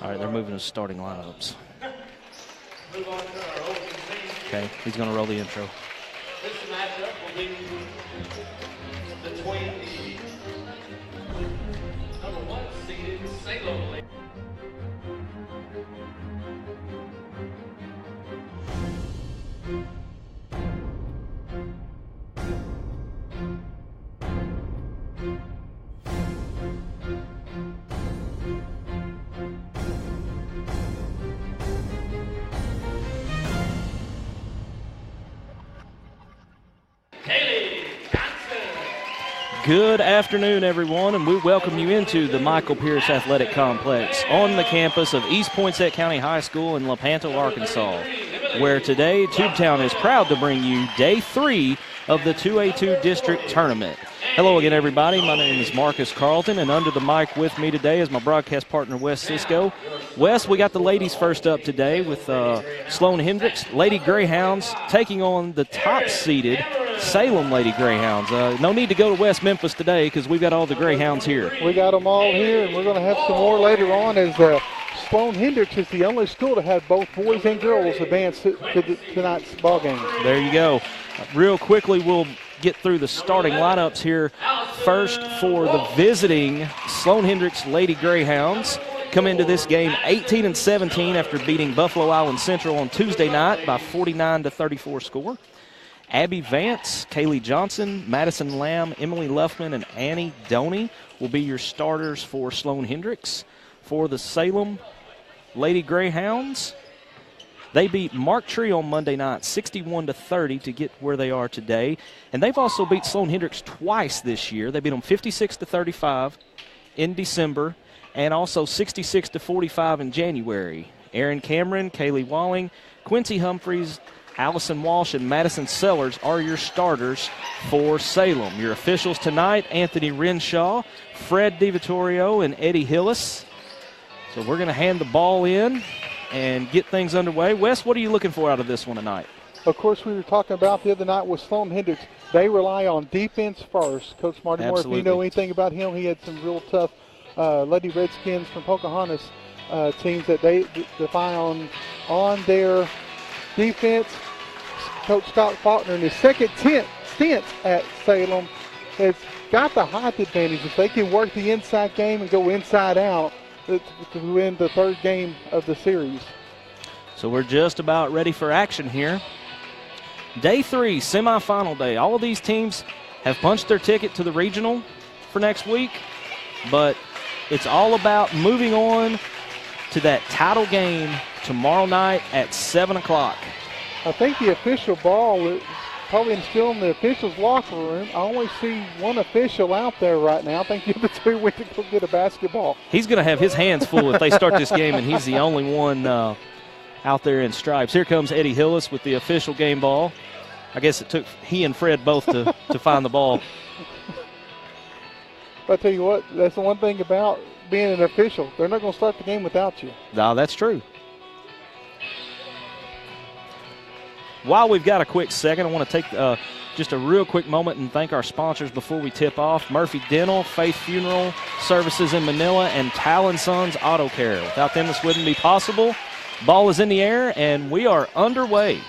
All right, they're moving to starting lineups. Okay, he's going to roll the intro. This matchup will be between the number 1 seeded Salem. Good afternoon, everyone, and we welcome you into the Michael Pierce Athletic Complex on the campus of East Poinsett County High School in Lepanto, Arkansas, where today Tubetown is proud to bring you Day 3 of the 2A2 District Tournament. Hello again, everybody. My name is Marcus Carlton, and under the mic with me today is my broadcast partner, Wes Cisco. Wes, we got the ladies first up today with Sloan-Hendrix, Lady Greyhounds, taking on the top-seeded Salem Lady Greyhounds. No need to go to West Memphis today because we've got all the Greyhounds here. We got them all here, and we're going to have some more later on as Sloan-Hendrix is the only school to have both boys and girls advance to tonight's ball game. There you go. Real quickly, we'll get through the starting lineups here. First, for the visiting Sloan-Hendrix Lady Greyhounds, come into this game 18-17 after beating Buffalo Island Central on Tuesday night by 49-34 score. Abby Vance, Kaylee Johnson, Madison Lamb, Emily Luffman, and Annie Doney will be your starters for Sloan-Hendrix. For the Salem Lady Greyhounds, they beat Mark Tree on Monday night 61-30 to get where they are today. And they've also beat Sloan-Hendrix twice this year. They beat them 56-35 in December and also 66-45 in January. Aaron Cameron, Kaylee Walling, Quincy Humphreys, Allison Walsh, and Madison Sellers are your starters for Salem. Your officials tonight, Anthony Renshaw, Fred DiVittorio, and Eddie Hillis. So we're going to hand the ball in and get things underway. Wes, what are you looking for out of this one tonight? Of course, we were talking about the other night with Sloan-Hendrix. They rely on defense first. Coach Marty Moore, if you know anything about him, he had some real tough Lady Redskins from Pocahontas teams that they rely on their defense. Coach Scott Faulkner in his second stint at Salem has got the height advantage. If they can work the inside game and go inside out to win the third game of the series. So we're just about ready for action here. Day 3, semifinal day. All of these teams have punched their ticket to the regional for next week, but it's all about moving on to that title game tomorrow night at 7 o'clock. I think the official ball is probably still in the officials' locker room. I only see one official out there right now. I think the other two went to go get a basketball. He's going to have his hands full if they start this game, and he's the only one out there in stripes. Here comes Eddie Hillis with the official game ball. I guess it took he and Fred both to find the ball. But I tell you what, that's the one thing about being an official. They're not going to start the game without you. No, that's true. While we've got a quick second, I want to take just a real quick moment and thank our sponsors before we tip off. Murphy Dental, Faith Funeral Services in Manila, and Talon Sons Auto Care. Without them, this wouldn't be possible. Ball is in the air, and we are underway.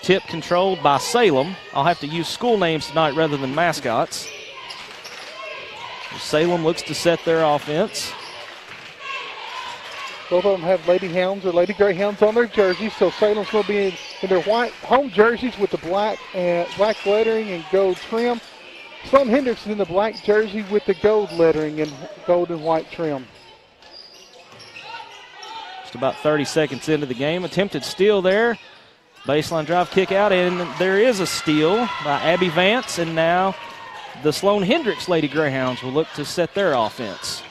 Tip controlled by Salem. I'll have to use school names tonight rather than mascots. Salem looks to set their offense. Both of them have Lady Hounds or Lady Greyhounds on their jerseys, so Salem's going to be in their white home jerseys with the black lettering and gold trim. Sloan-Hendrix is in the black jersey with the gold lettering and gold and white trim. Just about 30 seconds into the game. Attempted steal there. Baseline drive, kick out, and there is a steal by Abby Vance, and now the Sloan-Hendrix Lady Greyhounds will look to set their offense.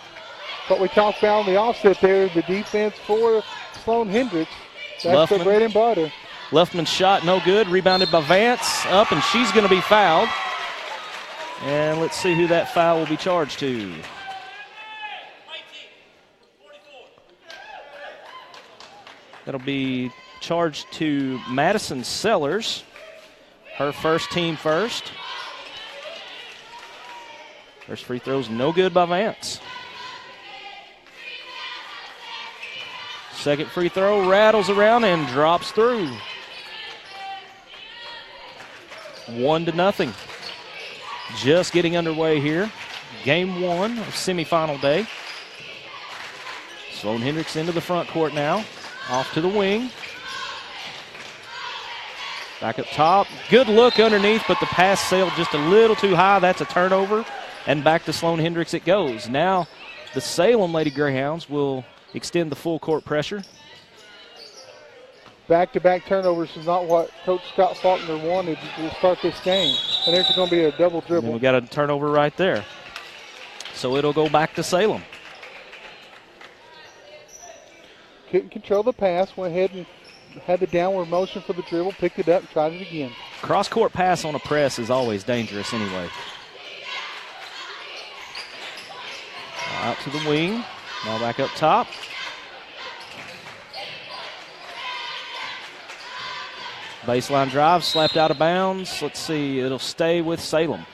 What we talked about on the offset there, the defense for Sloan-Hendrix. That's the bread and butter. Luffman's shot no good, rebounded by Vance, up, and she's going to be fouled. And let's see who that foul will be charged to. That'll be charged to Madison Sellers, her first team first. First free throw's no good by Vance. Second free throw rattles around and drops through. 1-0. Just getting underway here. Game 1 of semifinal day. Sloan-Hendrix into the front court now. Off to the wing. Back up top. Good look underneath, but the pass sailed just a little too high. That's a turnover. And back to Sloan-Hendrix it goes. Now the Salem Lady Greyhounds will extend the full court pressure. Back-to-back turnovers is not what Coach Scott Faulkner wanted to start this game. And there's going to be a double dribble. We got a turnover right there. So it'll go back to Salem. Couldn't control the pass, went ahead and had the downward motion for the dribble, picked it up, and tried it again. Cross-court pass on a press is always dangerous anyway. Out to the wing. Now back up top. Baseline drive, slapped out of bounds. Let's see, it'll stay with Salem.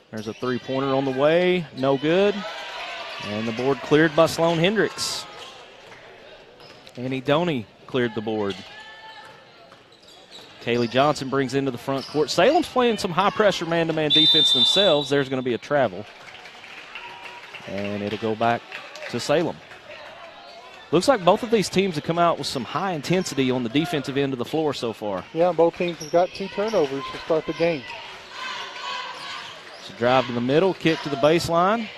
There's a three-pointer on the way, no good. And the board cleared by Sloan-Hendrix. Annie Doney cleared the board. Kaylee Johnson brings into the front court. Salem's playing some high-pressure man-to-man defense themselves. There's going to be a travel. And it'll go back to Salem. Looks like both of these teams have come out with some high intensity on the defensive end of the floor so far. Yeah, both teams have got 2 turnovers to start the game. So drive to the middle, kick to the baseline.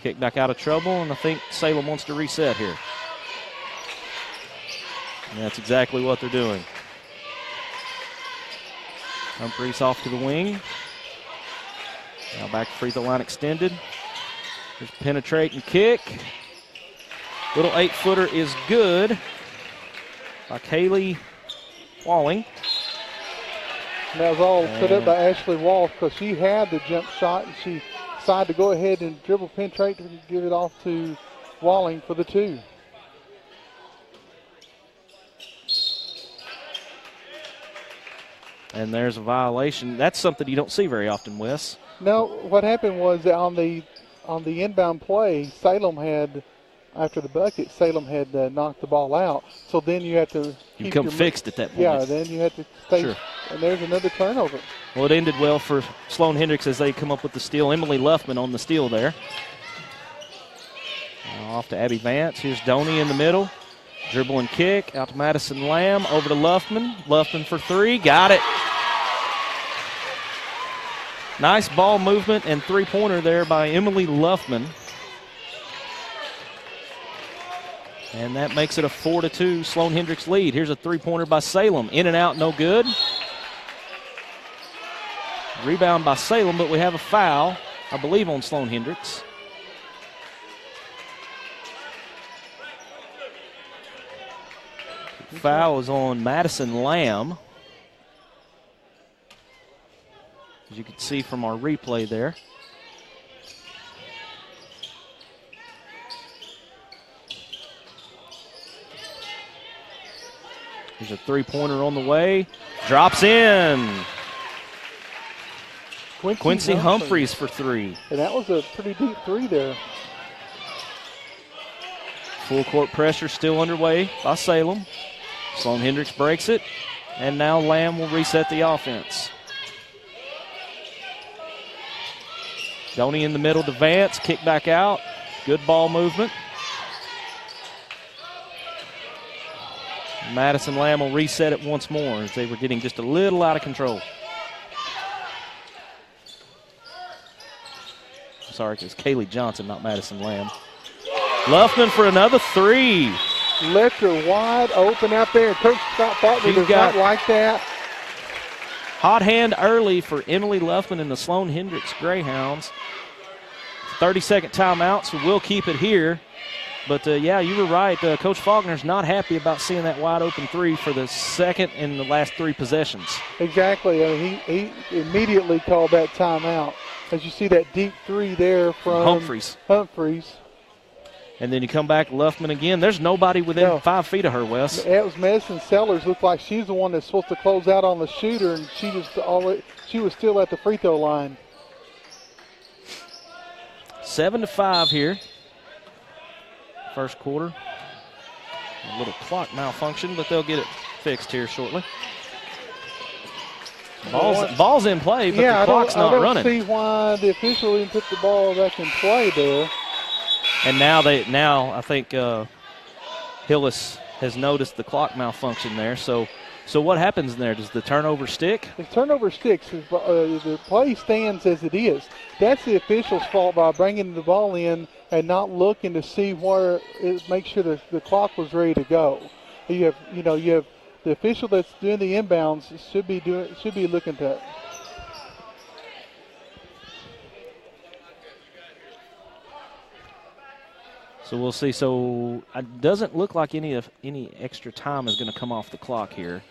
Kick back out of trouble, and I think Salem wants to reset here. And that's exactly what they're doing. Humphreys off to the wing. Now back to free throw line extended. There's penetrate and kick. Little 8-footer is good by Kaylee Walling. And that was all put up by Ashley Wall because she had the jump shot and she decided to go ahead and dribble penetrate to give it off to Walling for the 2. And there's a violation. That's something you don't see very often, Wes. No, what happened was that on the inbound play, Salem had, after the bucket, Salem had knocked the ball out. So then you have to You become fixed at that point. Yeah, then you have to stay. Sure. And there's another turnover. Well, it ended well for Sloan-Hendrix as they come up with the steal. Emily Luffman on the steal there. Now off to Abby Vance. Here's Doney in the middle. Dribble and kick. Out to Madison Lamb. Over to Luffman. Luffman for 3. Got it. Nice ball movement and three-pointer there by Emily Luffman. And that makes it a 4-2 Sloan-Hendrix lead. Here's a three-pointer by Salem. In and out, no good. Rebound by Salem, but we have a foul, I believe, on Sloan-Hendrix. Foul is on Madison Lamb. As you can see from our replay there. There's a three-pointer on the way. Drops in. Quincy Humphreys for 3. And that was a pretty deep 3 there. Full court pressure still underway by Salem. Sloan-Hendrix breaks it. And now Lamb will reset the offense. Doney in the middle to Vance. Kick back out. Good ball movement. Madison Lamb will reset it once more as they were getting just a little out of control. sorry, it's Kaylee Johnson, not Madison Lamb. Luffman for another three. Left her wide open out there. Coach Scott Faulkner does not like that. Hot hand early for Emily Luffman and the Sloan-Hendrix Greyhounds. 30-second timeout, so we'll keep it here. But, yeah, you were right. Coach Faulkner's not happy about seeing that wide open three for the second and the last three possessions. Exactly. He immediately called that timeout. As you see that deep three there from Humphreys. And then you come back, Luffman again. There's nobody within 5 feet of her, Wes. It was Madison Sellers. Looked like she's the one that's supposed to close out on the shooter, and she was still at the free throw line. 7-5 here. First quarter. A little clock malfunction, but they'll get it fixed here shortly. Ball's in play, but the clock's not running. I don't see why the official didn't put the ball back in play there. And now I think Hillis has noticed the clock malfunction there. So what happens there? Does the turnover stick? The turnover sticks. The play stands as it is. That's the official's fault by bringing the ball in and not looking to see where make sure the clock was ready to go. You have the official that's doing the inbounds should be looking to it. So we'll see. So it doesn't look like any extra time is going to come off the clock here.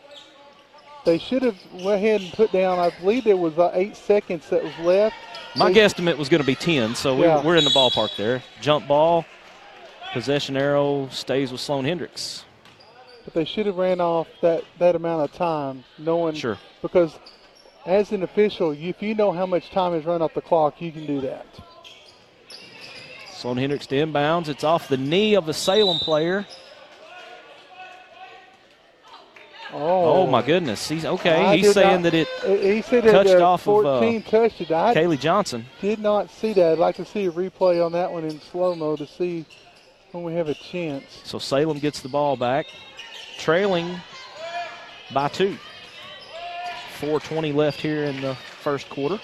They should have went ahead and put down, I believe there was 8 seconds that was left. My guesstimate was going to be 10, so we're in the ballpark there. Jump ball, possession arrow stays with Sloan-Hendrix. But they should have ran off that amount of time, knowing. Sure. Because as an official, if you know how much time is run off the clock, you can do that. Sloan-Hendrix to inbounds. It's off the knee of the Salem player. Oh my goodness. He's saying that it touched off 14 touched it. Kaylee Johnson. Did not see that. I'd like to see a replay on that one in slow-mo to see when we have a chance. So Salem gets the ball back, trailing by 2. 4:20 left here in the first quarter.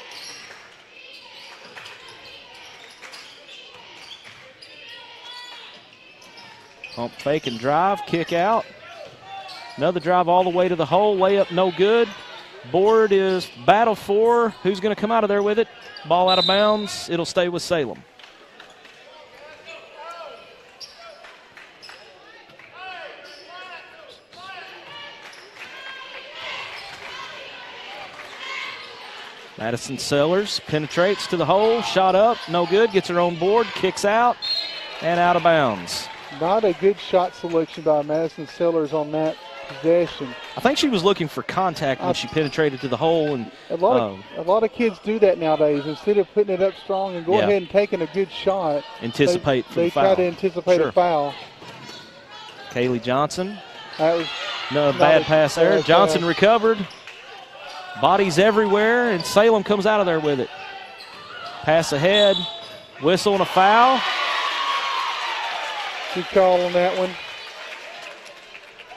Pump fake and drive, kick out. Another drive all the way to the hole, layup no good. Board is battle for. Who's going to come out of there with it? Ball out of bounds. It'll stay with Salem. Madison Sellers penetrates to the hole, shot up, no good, gets her own board, kicks out, and out of bounds. Not a good shot selection by Madison Sellers on that possession. I think she was looking for contact when she penetrated to the hole. And a lot of kids do that nowadays. Instead of putting it up strong and go ahead and taking a good shot, anticipate they try to anticipate a foul. Kaylee Johnson. That was bad pass there. Johnson recovered. Bodies everywhere, and Salem comes out of there with it. Pass ahead. Whistle and a foul. Good call on that one.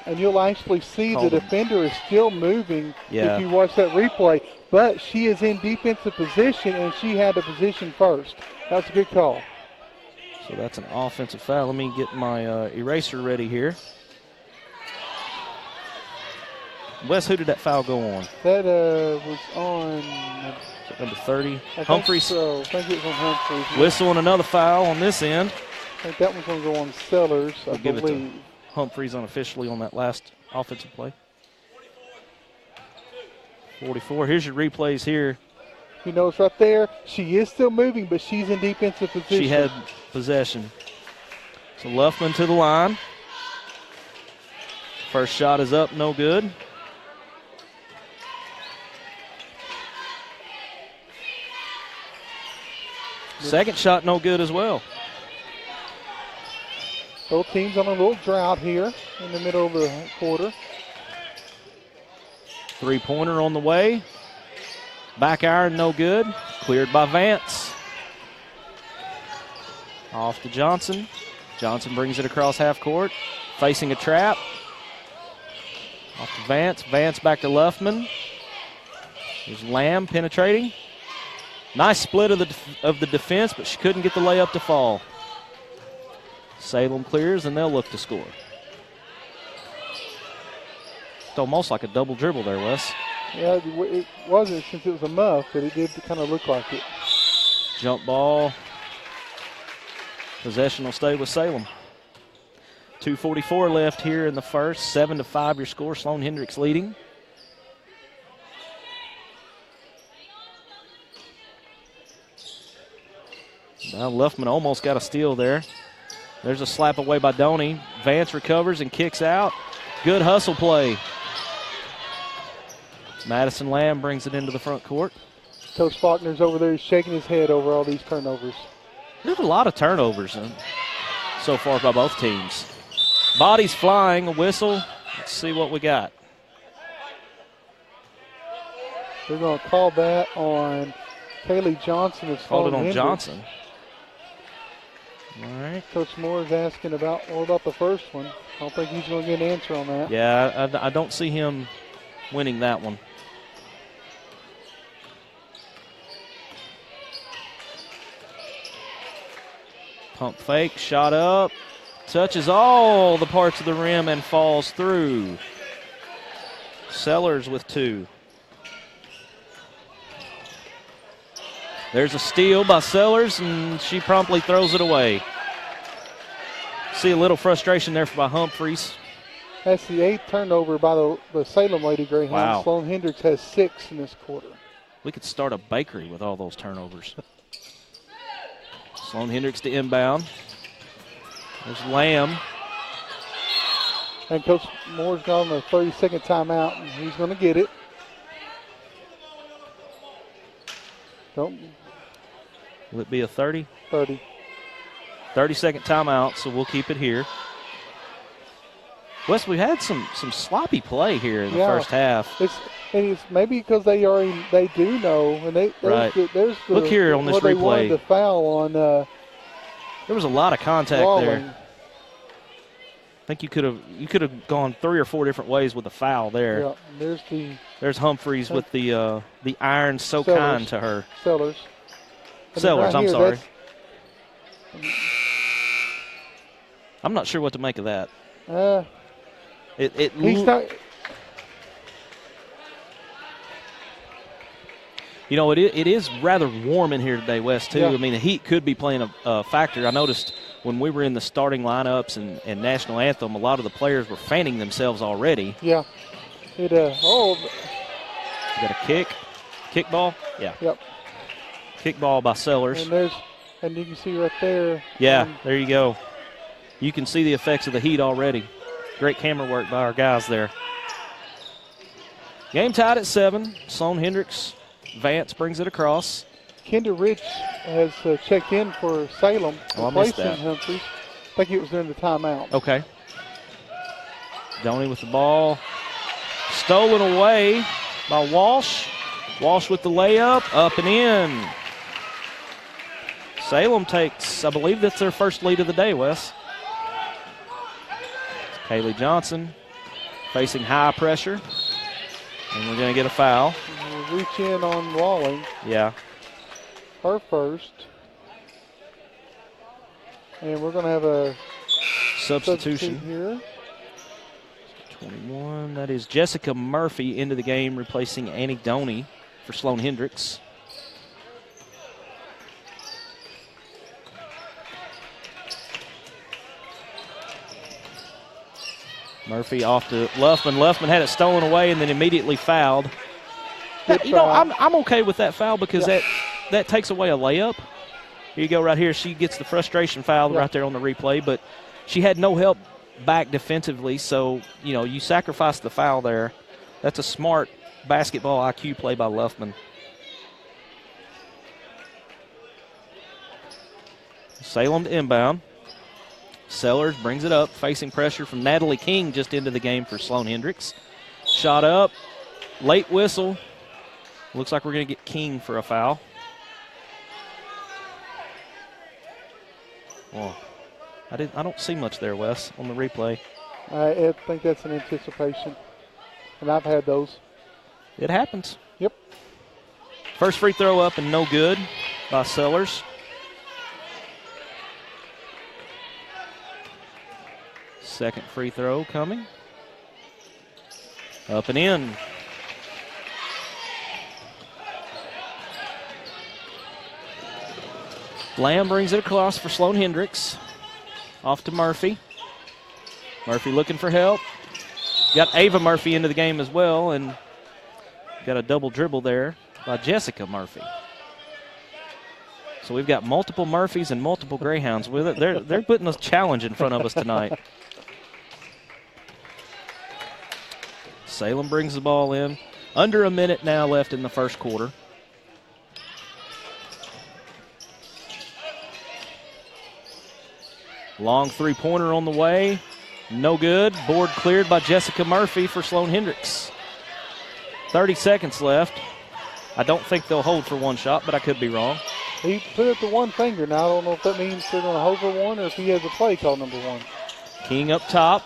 And you'll actually see the defender is still moving if you watch that replay. But she is in defensive position, and she had the position first. That's a good call. So that's an offensive foul. Let me get my eraser ready here. Wes, who did that foul go on? That was on number 30. Humphreys. I think it was on Humphreys. Whistle and another foul on this end. I think that one's going to go on Sellers, I believe. Give it to Humphreys unofficially on that last offensive play. 44. Here's your replays here. You notice right there, she is still moving, but she's in defensive position. She had possession. So Luffman to the line. First shot is up, no good. Second shot, no good as well. Both teams on a little drought here in the middle of the quarter. Three-pointer on the way. Back iron, no good. Cleared by Vance. Off to Johnson. Johnson brings it across half court. Facing a trap. Off to Vance. Vance back to Luffman. There's Lamb penetrating. Nice split of the defense, but she couldn't get the layup to fall. Salem clears, and they'll look to score. It's almost like a double dribble there, Wes. Yeah, it wasn't since it was a muff, but it did kind of look like it. Jump ball. Possession will stay with Salem. 2:44 left here in the first. 7-5 your score. Sloan-Hendrix leading. Now Luffman almost got a steal there. There's a slap away by Doney. Vance recovers and kicks out. Good hustle play. Madison Lamb brings it into the front court. Coach Faulkner's over there shaking his head over all these turnovers. There's a lot of turnovers so far by both teams. Bodies flying, a whistle. Let's see what we got. They're going to call that on Kaylee Johnson of Called it on Sloan-Hendrix. Johnson. All right. Coach Moore is asking about the first one. I don't think he's going to get an answer on that. Yeah, I don't see him winning that one. Pump fake, shot up, touches all the parts of the rim and falls through. Sellers with 2. There's a steal by Sellers, and she promptly throws it away. See a little frustration there by Humphreys. That's the 8th turnover by the Salem Lady Greyhounds. Wow. Sloan-Hendrix has 6 in this quarter. We could start a bakery with all those turnovers. Sloan-Hendrix to inbound. There's Lamb. And Coach Moore's got on a 30-second timeout, and he's going to get it. Don't. Will it be a 30? 30. 30-second timeout, so we'll keep it here. Wes, we had some sloppy play here in the first half. It's maybe because they do know, and there's Right. the Look here on this what they replay. wanted to foul on. There was a lot of contact Walling. there. I think you could have gone 3 or 4 different ways with a foul there. Yeah, There's Humphreys with the iron so Sellers. kind to her. Sellers. And Sellers, right I'm here, sorry. I'm not sure what to make of that. He's not. You know, it is rather warm in here today, Wes, too. Yeah. I mean, the heat could be playing a factor. I noticed when we were in the starting lineups and national anthem, a lot of the players were fanning themselves already. Yeah. You got a kick ball? Yeah. Yep. Kick ball by Sellers. And you can see right there. Yeah, there you go. You can see the effects of the heat already. Great camera work by our guys there. Game tied at 7. Sloan-Hendrix. Vance brings it across. Kendra Rich has checked in for Salem. Oh, I missed replacing that. Humphreys. I think it was during the timeout. Okay. Doney with the ball. Stolen away by Walsh. Walsh with the layup. Up and in. Salem takes, I believe that's their first lead of the day, Wes. Kaylee Johnson facing high pressure. And we're going to get a foul. We'll reach in on Walling. Yeah. Her first. And we're going to have a Substitution here. 21. That is Jessica Murphy into the game, replacing Annie Doney for Sloan-Hendrix. Murphy off to Luffman. Luffman had it stolen away and then immediately fouled. I'm okay with that foul because that takes away a layup. Here you go right here. She gets the frustration foul right there on the replay, but she had no help back defensively, so, you sacrifice the foul there. That's a smart basketball IQ play by Luffman. Salem to inbound. Sellers brings it up, facing pressure from Natalie King just into the game for Sloan-Hendrix. Shot up, late whistle. Looks like we're going to get King for a foul. Well, I don't see much there, Wes, on the replay. I think that's an anticipation, and I've had those. It happens. Yep. First free throw up and no good by Sellers. Second free throw coming. Up and in. Lamb brings it across for Sloan-Hendrix. Off to Murphy. Murphy looking for help. Got Ava Murphy into the game as well, and got a double dribble there by Jessica Murphy. So we've got multiple Murphys and multiple Greyhounds with it. They're putting a challenge in front of us tonight. Salem brings the ball in. Under a minute now left in the first quarter. Long three-pointer on the way. No good. Board cleared by Jessica Murphy for Sloan-Hendrix. 30 seconds left. I don't think they'll hold for one shot, but I could be wrong. He put up the one finger. Now, I don't know if that means they're going to hold for one or if he has a play called number one. King up top.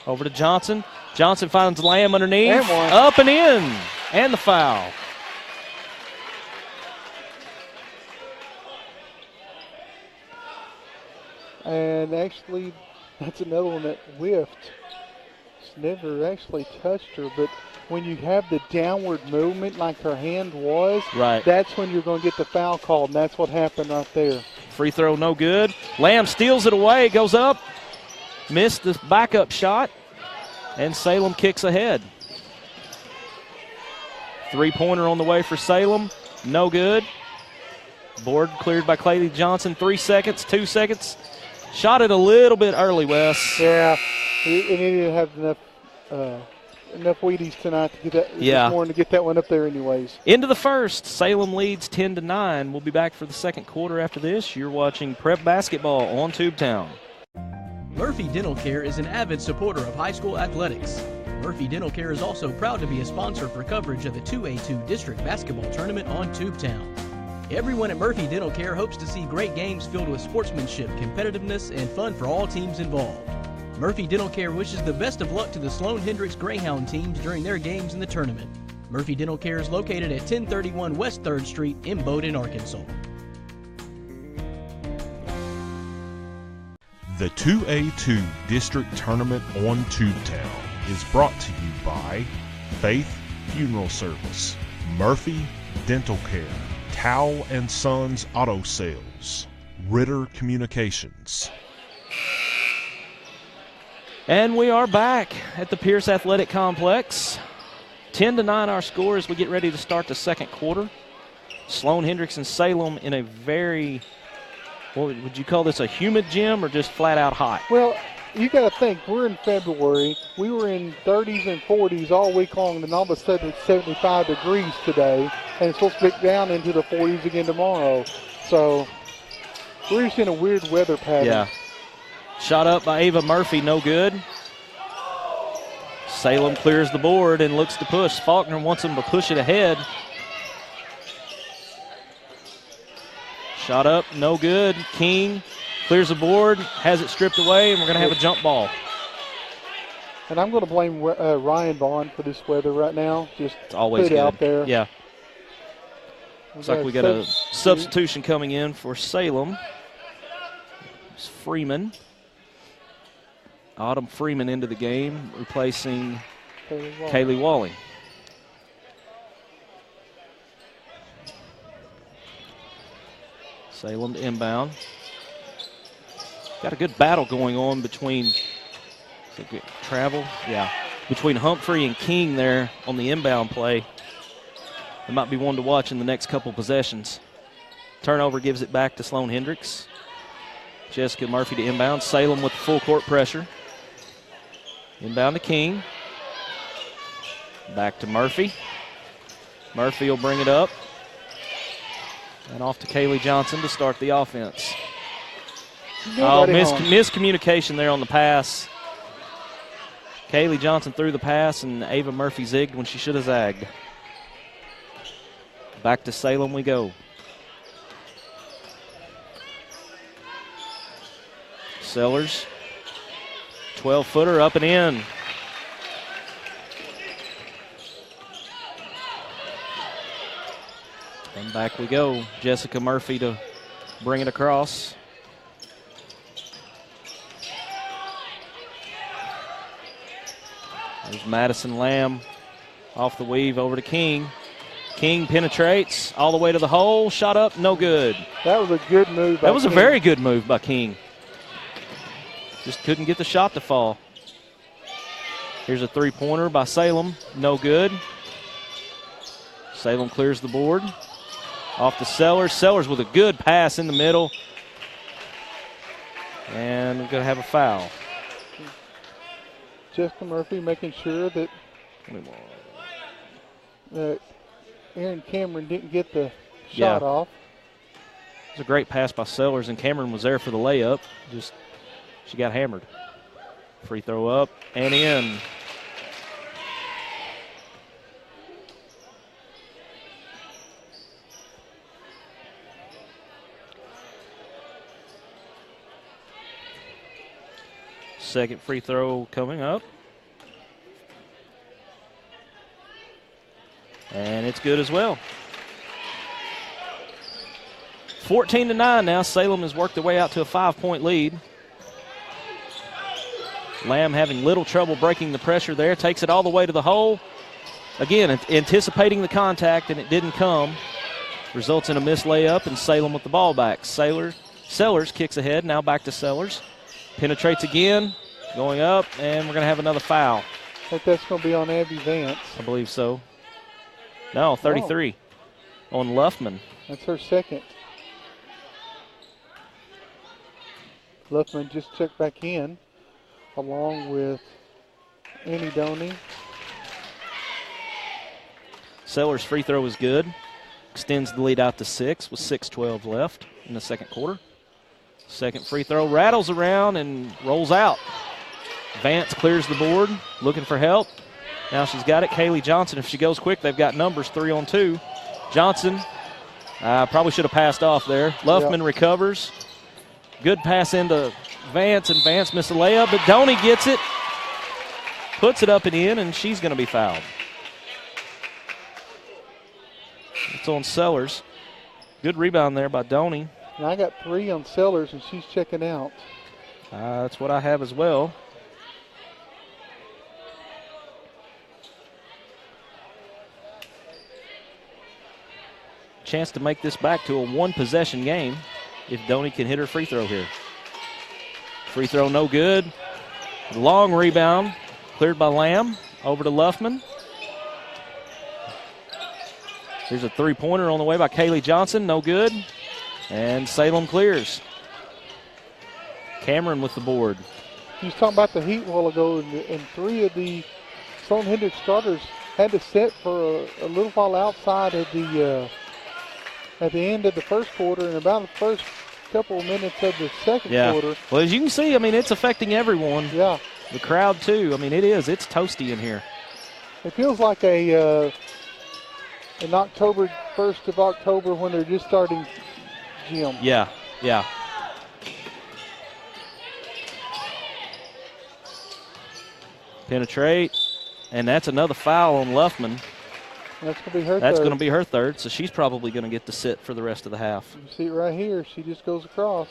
Over to Johnson. Johnson finds Lamb underneath. And one. Up and in. And the foul. And actually, that's another one that whiffed. It's never actually touched her, but when you have the downward movement like her hand was, right, that's when you're going to get the foul called, and that's what happened right there. Free throw no good. Lamb steals it away, goes up, missed the backup shot, and Salem kicks ahead. Three-pointer on the way for Salem, no good. Board cleared by Claylee Johnson. 3 seconds, 2 seconds. Shot it a little bit early, Wes. Yeah, he didn't have enough Wheaties tonight to get that. Yeah, morning to get that one up there, anyways. Into the first, Salem leads 10-9. We'll be back for the second quarter after this. You're watching Prep Basketball on Tubetown. Murphy Dental Care is an avid supporter of high school athletics. Murphy Dental Care is also proud to be a sponsor for coverage of the 2A2 District Basketball Tournament on Tubetown. Everyone at Murphy Dental Care hopes to see great games filled with sportsmanship, competitiveness, and fun for all teams involved. Murphy Dental Care wishes the best of luck to the Sloan-Hendrix Greyhound teams during their games in the tournament. Murphy Dental Care is located at 1031 West 3rd Street in Bowdoin, Arkansas. The 2A2 District Tournament on Tubetown is brought to you by Faith Funeral Service, Murphy Dental Care, Towel & Sons Auto Sales, Ritter Communications. And we are back at the Pierce Athletic Complex. 10-9 our score as we get ready to start the second quarter. Sloan-Hendrix and Salem in a very, what would you call this, a humid gym or just flat out hot? Well, you got to think, we're in February. We were in 30s and 40s all week long, and all of a sudden it's 75 degrees today, and it's supposed to get down into the 40s again tomorrow. So we're just in a weird weather pattern. Yeah. Shot up by Ava Murphy, no good. Salem clears the board and looks to push. Faulkner wants him to push it ahead. Shot up, no good. King clears the board, has it stripped away, and we're going to have a jump ball. And I'm going to blame Ryan Vaughn for this weather right now. Just it's always put it good out there. Yeah. Looks like we got a substitution coming in for Salem. It's Freeman. Autumn Freeman into the game, replacing Kaylee Walling. Salem to inbound. Got a good battle going on between between Humphrey and King there on the inbound play. It might be one to watch in the next couple possessions. Turnover gives it back to Sloan-Hendrix. Jessica Murphy to inbound. Salem with full court pressure. Inbound to King. Back to Murphy. Murphy will bring it up. And off to Kaylee Johnson to start the offense. Miscommunication there on the pass. Kaylee Johnson threw the pass, and Ava Murphy zigged when she should have zagged. Back to Salem we go. Sellers. 12-footer up and in. And back we go. Jessica Murphy to bring it across. There's Madison Lamb off the weave over to King. King penetrates all the way to the hole. Shot up, no good. That was a good move by That was King. a very good move by King. Just couldn't get the shot to fall. Here's a three-pointer by Salem. No good. Salem clears the board. Off to Sellers. Sellers with a good pass in the middle. And we're going to have a foul. Jessica Murphy making sure that Aaron Cameron didn't get the shot off. It was a great pass by Sellers, and Cameron was there for the layup. Just she got hammered. Free throw up and in. Second free throw coming up. And it's good as well. 14-9 now. Salem has worked their way out to a 5-point lead. Lamb having little trouble breaking the pressure there. Takes it all the way to the hole. Again, anticipating the contact, and it didn't come. Results in a missed layup, and Salem with the ball back. Sellers kicks ahead. Now back to Sellers. Penetrates again. Going up, and we're going to have another foul. I think that's going to be on Abby Vance. I believe so. No, 33 on Luffman. That's her second. Luffman just checked back in along with Annie Doney. Sellers' free throw is good. Extends the lead out to 6 with 6:12 left in the second quarter. Second free throw rattles around and rolls out. Vance clears the board, looking for help. Now she's got it. Kaylee Johnson, if she goes quick, they've got numbers 3-on-2. Johnson probably should have passed off there. Luffman recovers. Good pass into Vance, and Vance missed a layup, but Doney gets it, puts it up and in, and she's going to be fouled. It's on Sellers. Good rebound there by Doney. And I got 3 on Sellers, and she's checking out. That's what I have as well. Chance to make this back to a one-possession game if Doney can hit her free throw here. Free throw no good. Long rebound cleared by Lamb over to Luffman. Here's a three-pointer on the way by Kaylee Johnson. No good. And Salem clears. Cameron with the board. You was talking about the heat a while ago, and 3 of the Sloan-Hendrix starters had to sit for a little while outside at the end of the first quarter and about the first couple of minutes of the second quarter. Well, as you can see, I mean, it's affecting everyone. Yeah. The crowd, too. I mean, it is. It's toasty in here. It feels like an October, 1st of October when they're just starting gym. Yeah. Penetrate, and that's another foul on Luffman. That's going to be her That's third. going to be her third, so she's probably going to get to sit for the rest of the half. You see it right here. She just goes across.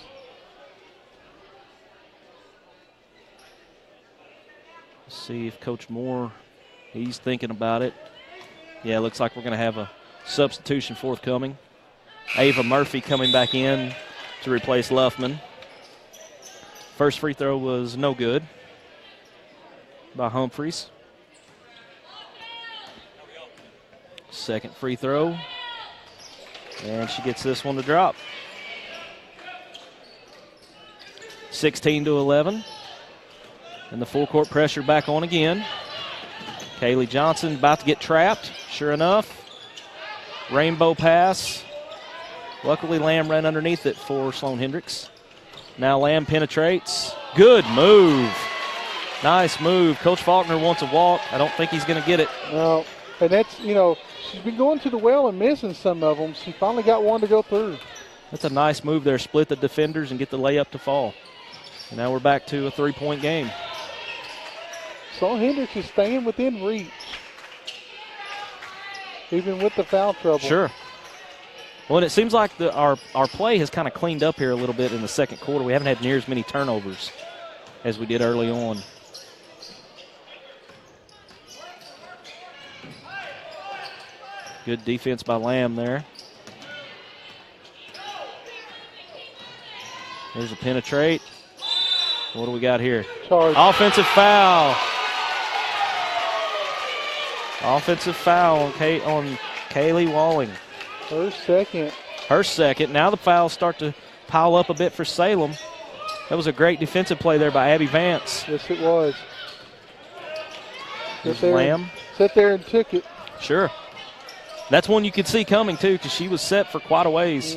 Let's see if Coach Moore, he's thinking about it. Yeah, looks like we're going to have a substitution forthcoming. Ava Murphy coming back in to replace Luffman. First free throw was no good by Humphreys. Second free throw. And she gets this one to drop. 16-11. And the full court pressure back on again. Kaylee Johnson about to get trapped. Sure enough. Rainbow pass. Luckily, Lamb ran underneath it for Sloan-Hendrix. Now Lamb penetrates. Good move. Nice move. Coach Faulkner wants a walk. I don't think he's going to get it. No, and that's, she's been going to the well and missing some of them. She finally got one to go through. That's a nice move there. Split the defenders and get the layup to fall. And now we're back to a three-point game. Sloan-Hendrix is staying within reach, even with the foul trouble. Sure. Well, and it seems like our play has kind of cleaned up here a little bit in the second quarter. We haven't had near as many turnovers as we did early on. Good defense by Lamb there. There's a penetrate. What do we got here? Charge. Offensive foul. Offensive foul on Kaylee Walling. Her second. Her second. Now the fouls start to pile up a bit for Salem. That was a great defensive play there by Abby Vance. Yes, it was. There's Lamb. Sat there and took it. Sure. That's one you could see coming, too, because she was set for quite a ways.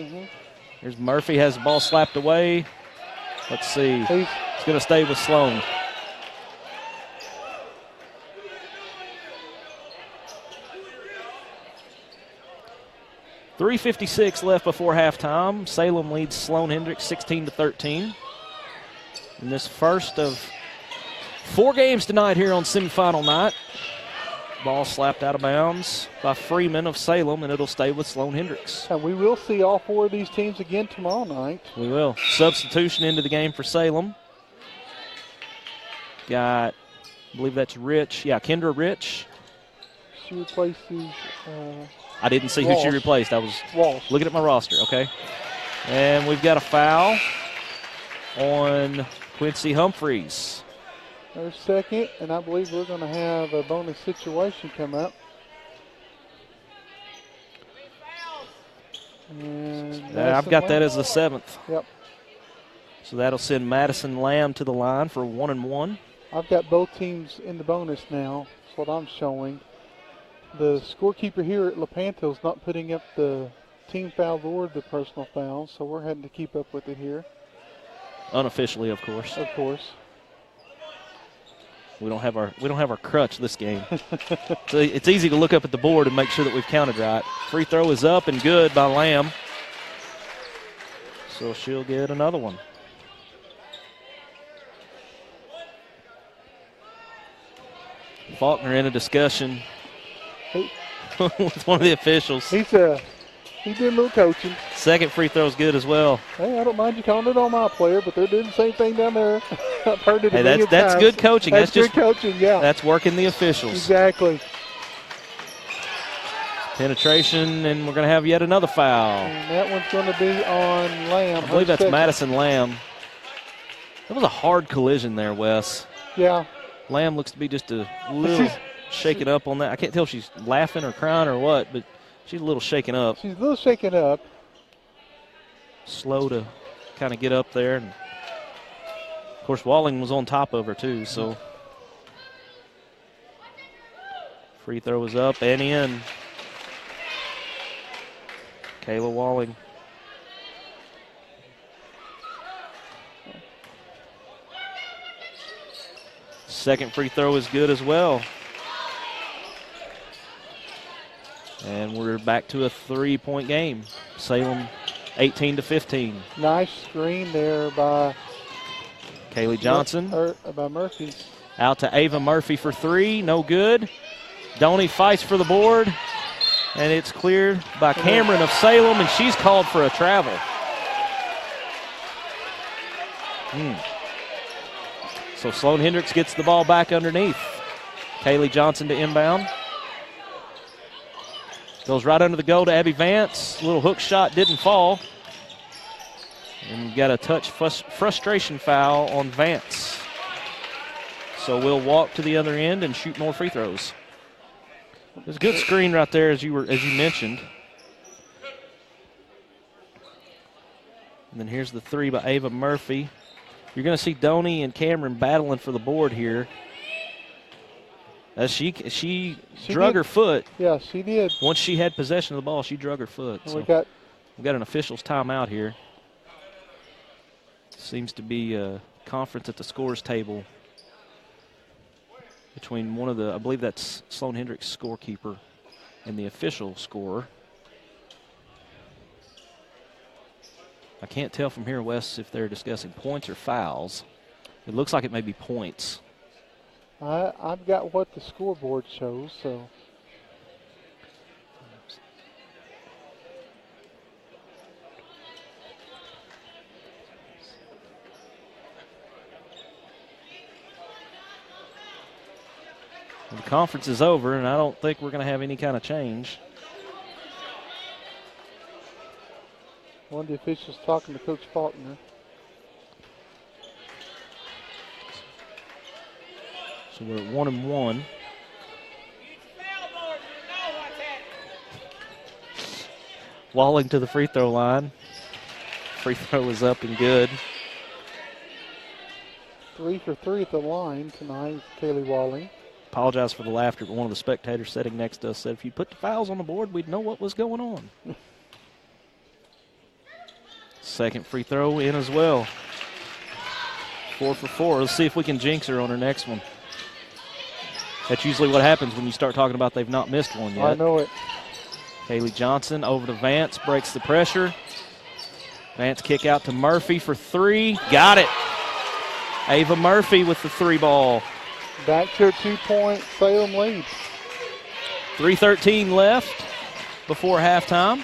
There's Murphy, has the ball slapped away. Let's see. He's going to stay with Sloan. .356 left before halftime. Salem leads Sloan-Hendrix 16-13. In this first of 4 games tonight here on semifinal night. Ball slapped out of bounds by Freeman of Salem, and it'll stay with Sloan-Hendrix. And we will see all 4 of these teams again tomorrow night. We will. Substitution into the game for Salem. Got, I believe that's Rich. Yeah, Kendra Rich. She replaces I didn't see who she replaced. I was Walsh. Looking at my roster. Okay. And we've got a foul on Quincy Humphreys. Their second, and I believe we're going to have a bonus situation come up. And I've got that as the 7th. Yep. So that'll send Madison Lamb to the line for 1-1. I've got both teams in the bonus now. That's what I'm showing. The scorekeeper here at Lepanto is not putting up the team foul or the personal foul, so we're having to keep up with it here. Unofficially, of course. Of course. We don't have our crutch this game. So it's easy to look up at the board and make sure that we've counted right. Free throw is up and good by Lamb. So she'll get another one. Faulkner in a discussion with one of the officials. He did a little coaching. Second free throw is good as well. Hey, I don't mind you calling it on my player, but they're doing the same thing down there. I've heard it. Hey, that's good coaching. That's good coaching, yeah. That's working the officials. Exactly. Penetration, and we're going to have yet another foul. And that one's going to be on Lamb. I believe that's Madison Lamb. That was a hard collision there, Wes. Yeah. Lamb looks to be just a little shaken up on that. I can't tell if she's laughing or crying or what, but she's a little shaken up. She's a little shaken up. Slow to kind of get up there. And of course, Walling was on top of her, too, so. Free throw was up and in. Kayla Walling. Second free throw is good as well. And we're back to a 3-point game. Salem 18-15. Nice screen there by Kaylee Johnson. By Murphy. Out to Ava Murphy for 3. No good. Donnie fights for the board. And it's cleared by Cameron of Salem, and she's called for a travel. So Sloan-Hendrix gets the ball back underneath. Kaylee Johnson to inbound. Goes right under the goal to Abby Vance. Little hook shot didn't fall. And we've got a touch frustration foul on Vance. So we'll walk to the other end and shoot more free throws. There's a good screen right there, as you mentioned. And then here's the 3 by Ava Murphy. You're going to see Donnie and Cameron battling for the board here. As she drug her foot. Yeah, she did. Once she had possession of the ball, she drug her foot. And so we've got an official's timeout here. Seems to be a conference at the scores table between one of the, I believe that's Sloan-Hendrix scorekeeper and the official scorer. I can't tell from here, Wes, if they're discussing points or fouls. It looks like it may be points. I've got what the scoreboard shows, so. The conference is over, and I don't think we're going to have any kind of change. One of the officials talking to Coach Faulkner. So we're at 1-1. Walling to the free throw line. Free throw is up and good. 3 for 3 at the line tonight, Kaylee Walling. Apologize for the laughter, but one of the spectators sitting next to us said if you put the fouls on the board, we'd know what was going on. Second free throw in as well. 4 for 4. Let's see if we can jinx her on her next one. That's usually what happens when you start talking about they've not missed one yet. I know it. Haley Johnson over to Vance, breaks the pressure. Vance kick out to Murphy for 3. Got it. Ava Murphy with the 3 ball. Back to a 2-point Salem lead. 3:13 left before halftime.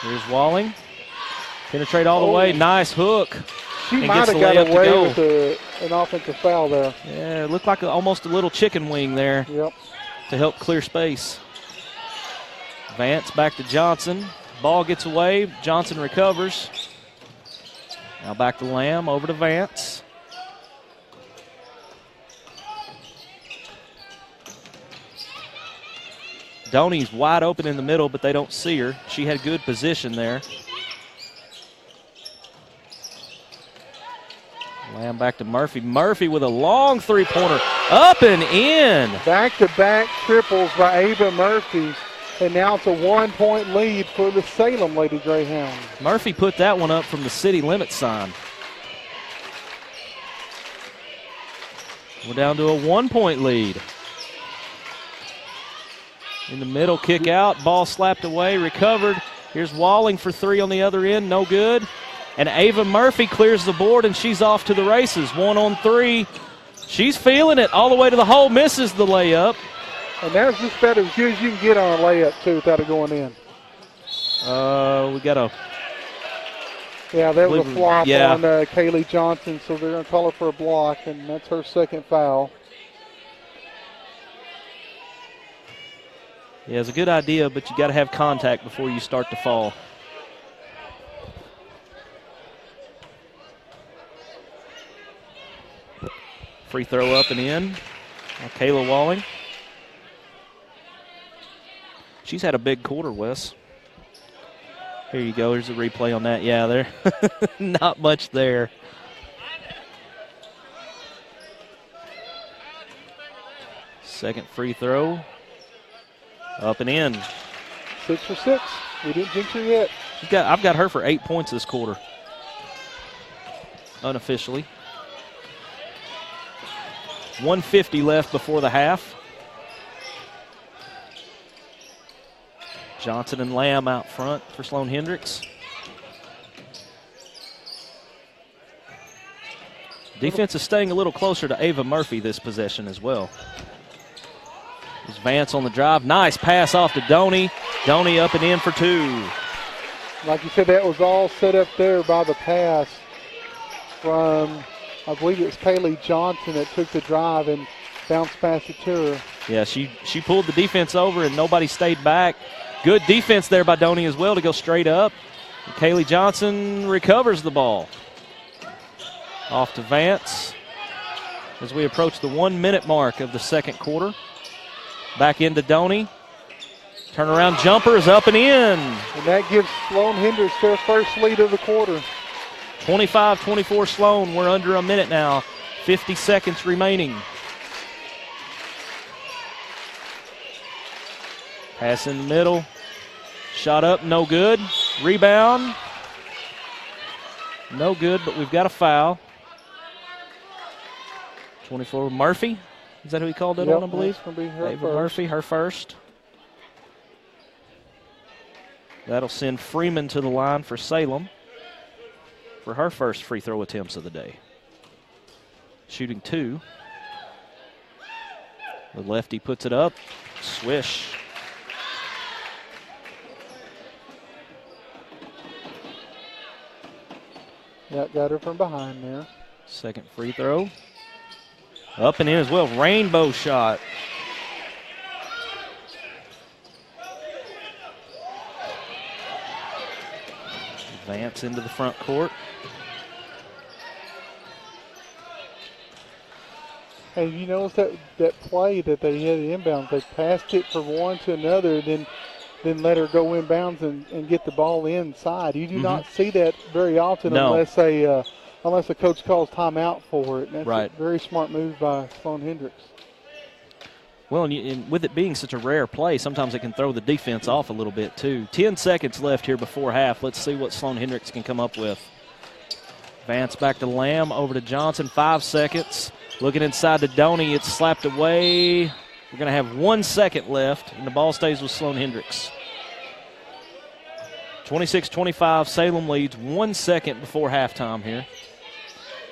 Here's Walling. Penetrate all the way. Nice hook. She And might gets have the got layup to away go. with an offensive foul there. Yeah, it looked like almost a little chicken wing there Yep. to help clear space. Vance back to Johnson. Ball gets away. Johnson recovers. Now back to Lamb, over to Vance. Donnie's wide open in the middle, but they don't see her. She had good position there. Lamb back to Murphy. Murphy with a long three-pointer. Up and in. Back-to-back triples by Ava Murphy. And now it's a 1-point lead for the Salem Lady Greyhounds. Murphy put that one up from the city limit sign. We're down to a 1-point lead. In the middle, kick out, ball slapped away, recovered. Here's Walling for 3 on the other end, no good. And Ava Murphy clears the board, and she's off to the races. 1-on-3. She's feeling it all the way to the hole, misses the layup. And that's just about as good as you can get on a layup, too, without it going in. We got a... Yeah, that was a flop on Kaylee Johnson, so they're going to call her for a block, and that's her second foul. Yeah, it's a good idea, but you got to have contact before you start to fall. Free throw up and in. Now Kayla Walling. She's had a big quarter, Wes. Here you go. Here's a replay on that. Yeah, there. Not much there. Second free throw. Up and in. 6 for 6. We didn't jinx her yet. I've got her for 8 points this quarter. Unofficially. 1:50 left before the half. Johnson and Lamb out front for Sloan-Hendrix. Defense is staying a little closer to Ava Murphy this possession as well. There's Vance on the drive. Nice pass off to Donnie. Donnie up and in for 2. Like you said, that was all set up there by the pass from, I believe it was Kaylee Johnson that took the drive and bounced past it to her. Yeah, she pulled the defense over and nobody stayed back. Good defense there by Donnie as well to go straight up. And Kaylee Johnson recovers the ball. Off to Vance as we approach the 1-minute mark of the second quarter. Back into Donnie. Turnaround jumper is up and in. And that gives Sloan-Hendrix their first lead of the quarter. 25-24 Sloan. We're under a minute now. 50 seconds remaining. Pass in the middle. Shot up, no good. Rebound. No good, but we've got a foul. 24, Murphy. Is that who he called it on, I believe? That's gonna be her Ava first. Murphy, her first. That'll send Freeman to the line for Salem for her first free throw attempts of the day. Shooting 2. The lefty puts it up. Swish. That got her from behind there. Second free throw. Up and in as well. Rainbow shot. Advance into the front court. Hey, you notice that play that they had inbounds? They passed it from one to another, then let her go inbounds and get the ball inside. You do not see that very often unless a coach calls timeout for it. And that's a very smart move by Sloan-Hendrix. Well, and with it being such a rare play, sometimes it can throw the defense off a little bit too. 10 seconds left here before half. Let's see what Sloan-Hendrix can come up with. Advance back to Lamb, over to Johnson, 5 seconds. Looking inside to Doney, it's slapped away. We're going to have 1 second left, and the ball stays with Sloan-Hendrix. 26-25, Salem leads 1 second before halftime here.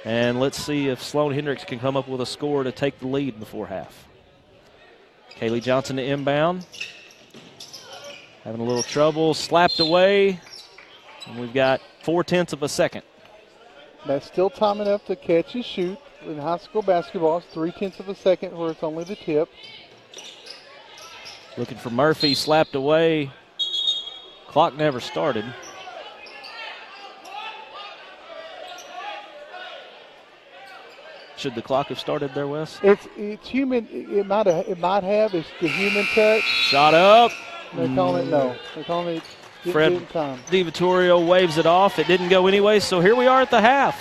And let's see if Sloan-Hendrix can come up with a score to take the lead before half. Kaylee Johnson to inbound. Having a little trouble, slapped away. And we've got 0.4 of a second. That's still time enough to catch and shoot. In high school basketball, it's 0.3 of a second where it's only the tip. Looking for Murphy, slapped away. Clock never started. Should the clock have started there, Wes? It's human. It might have. It's the human touch. Shot up. They're calling it no. They're calling it Fred time. DiVittorio waves it off. It didn't go anyway, so here we are at the half.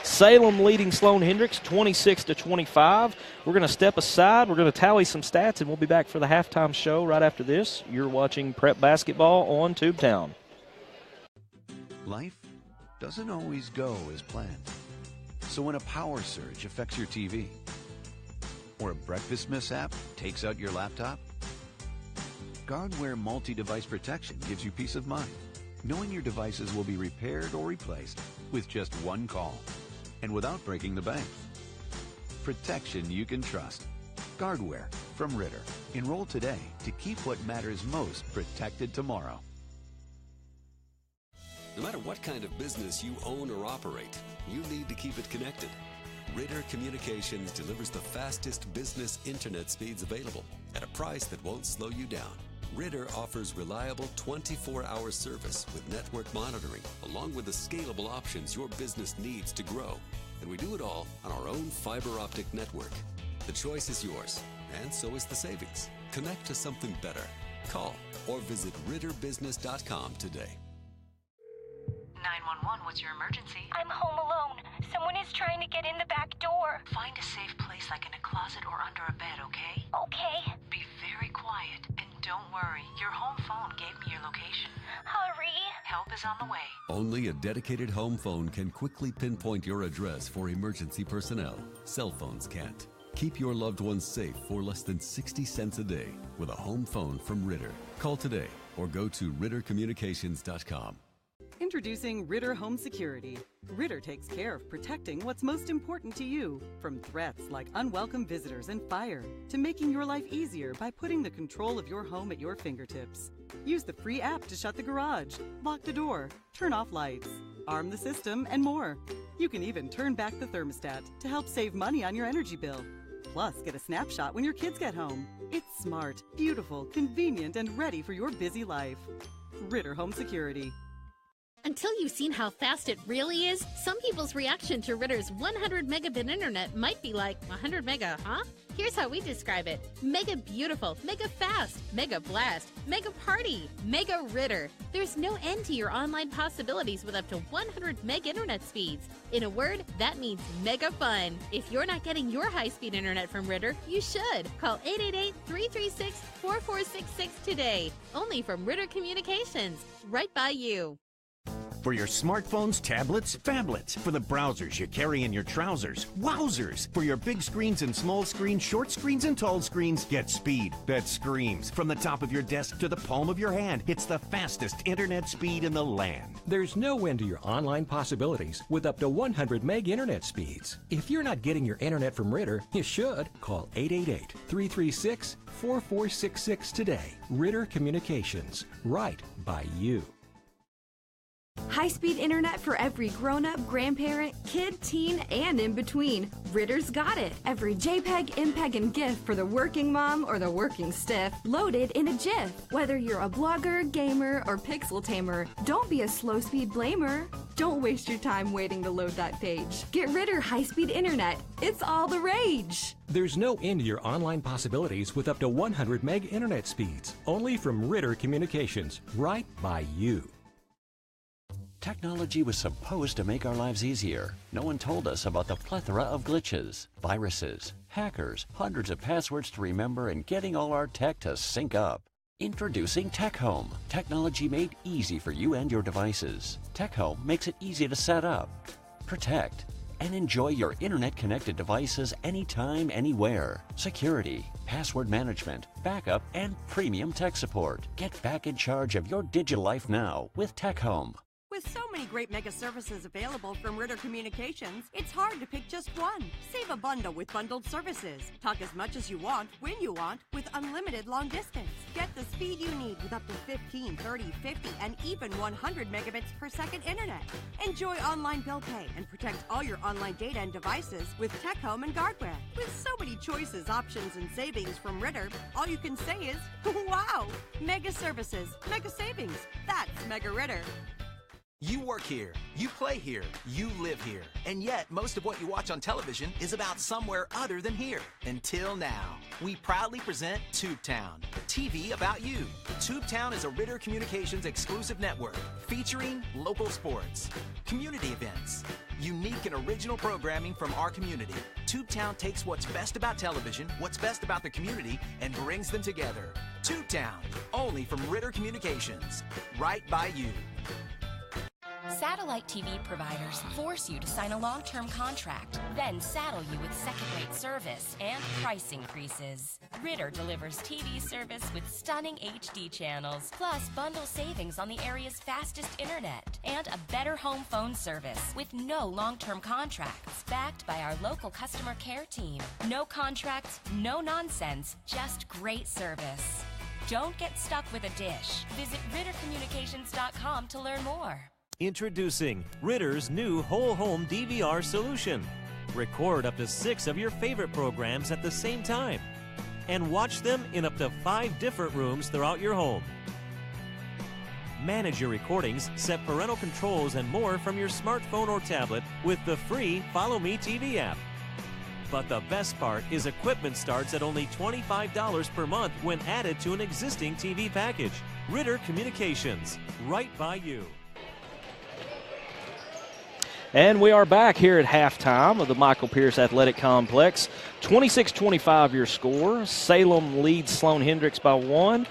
Salem leading Sloan-Hendrix 26-25. We're going to step aside. We're going to tally some stats, and we'll be back for the halftime show right after this. You're watching Prep Basketball on Tubetown. Life doesn't always go as planned. So when a power surge affects your TV, or a breakfast mishap takes out your laptop, Guardware multi-device protection gives you peace of mind, knowing your devices will be repaired or replaced with just one call, and without breaking the bank. Protection you can trust. Guardware from Ritter. Enroll today to keep what matters most protected tomorrow. No matter what kind of business you own or operate, you need to keep it connected. Ritter Communications delivers the fastest business internet speeds available at a price that won't slow you down. Ritter offers reliable 24-hour service with network monitoring, along with the scalable options your business needs to grow. And we do it all on our own fiber optic network. The choice is yours, and so is the savings. Connect to something better. Call or visit ritterbusiness.com today. 911, what's your emergency? I'm home alone. Someone is trying to get in the back door. Find a safe place like in a closet or under a bed, okay? Okay. Be very quiet and don't worry. Your home phone gave me your location. Hurry. Help is on the way. Only a dedicated home phone can quickly pinpoint your address for emergency personnel. Cell phones can't. Keep your loved ones safe for less than 60 cents a day with a home phone from Ritter. Call today or go to rittercommunications.com. Introducing Ritter Home Security. Ritter takes care of protecting what's most important to you, from threats like unwelcome visitors and fire, to making your life easier by putting the control of your home at your fingertips. Use the free app to shut the garage, lock the door, turn off lights, arm the system, and more. You can even turn back the thermostat to help save money on your energy bill. Plus, get a snapshot when your kids get home. It's smart, beautiful, convenient, and ready for your busy life. Ritter Home Security. Until you've seen how fast it really is, some people's reaction to Ritter's 100 megabit internet might be like, 100 mega, huh? Here's how we describe it. Mega beautiful, mega fast, mega blast, mega party, mega Ritter. There's no end to your online possibilities with up to 100 meg internet speeds. In a word, that means mega fun. If you're not getting your high-speed internet from Ritter, you should. Call 888-336-4466 today. Only from Ritter Communications, right by you. For your smartphones, tablets, phablets. For the browsers you carry in your trousers. Wowzers! For your big screens and small screens, short screens and tall screens, get speed that screams. From the top of your desk to the palm of your hand, it's the fastest internet speed in the land. There's no end to your online possibilities with up to 100 meg internet speeds. If you're not getting your internet from Ritter, you should. Call 888-336-4466 today. Ritter Communications, right by you. High-speed internet for every grown-up, grandparent, kid, teen, and in between. Ritter's got it. Every JPEG, MPEG, and GIF for the working mom or the working stiff, loaded in a GIF. Whether you're a blogger, gamer, or pixel tamer, don't be a slow-speed blamer. Don't waste your time waiting to load that page. Get Ritter high-speed internet. It's all the rage. There's no end to your online possibilities with up to 100 meg internet speeds. Only from Ritter Communications, right by you. Technology was supposed to make our lives easier. No one told us about the plethora of glitches, viruses, hackers, hundreds of passwords to remember, and getting all our tech to sync up. Introducing Tech Home. Technology made easy for you and your devices. Tech Home makes it easy to set up, protect, and enjoy your internet-connected devices anytime, anywhere. Security, password management, backup, and premium tech support. Get back in charge of your digital life now with Tech Home. With so many great mega services available from Ritter Communications, it's hard to pick just one. Save a bundle with bundled services. Talk as much as you want, when you want, with unlimited long distance. Get the speed you need with up to 15, 30, 50, and even 100 megabits per second internet. Enjoy online bill pay and protect all your online data and devices with Tech Home and Guardware. With so many choices, options, and savings from Ritter, all you can say is, wow! Mega services, mega savings. That's Mega Ritter. You work here, you play here, you live here, and yet most of what you watch on television is about somewhere other than here. Until now, we proudly present Tubetown, TV about you. Tubetown is a Ritter Communications exclusive network featuring local sports, community events, unique and original programming from our community. Tubetown takes what's best about television, what's best about the community, and brings them together. Tubetown, only from Ritter Communications, right by you. Satellite TV providers force you to sign a long-term contract, then saddle you with second-rate service and price increases. Ritter delivers TV service with stunning HD channels, plus bundle savings on the area's fastest internet, and a better home phone service with no long-term contracts, backed by our local customer care team. No contracts, no nonsense, just great service. Don't get stuck with a dish. Visit RitterCommunications.com to learn more. Introducing Ritter's new whole home DVR solution. Record up to 6 of your favorite programs at the same time and watch them in up to 5 different rooms throughout your home. Manage your recordings, set parental controls, and more from your smartphone or tablet with the free Follow Me TV app. But the best part is equipment starts at only $25 per month when added to an existing TV package. Ritter Communications, right by you. And we are back here at halftime of the Michael Pierce Athletic Complex. 26-25 your score. Salem leads Sloan-Hendrix by 1.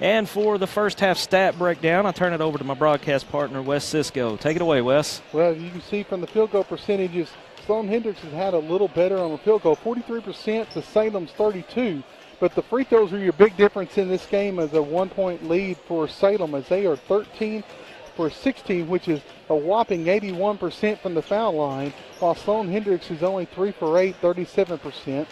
And for the first half stat breakdown, I turn it over to my broadcast partner, Wes Cisco. Take it away, Wes. Well, you can see from the field goal percentages, Sloan-Hendrix has had a little better on the field goal, 43% to Salem's 32%. But the free throws are your big difference in this game as a 1-point lead for Salem, as they are 13 for 16, which is a whopping 81% from the foul line, while Sloan-Hendrix is only 3 for 8, 37%.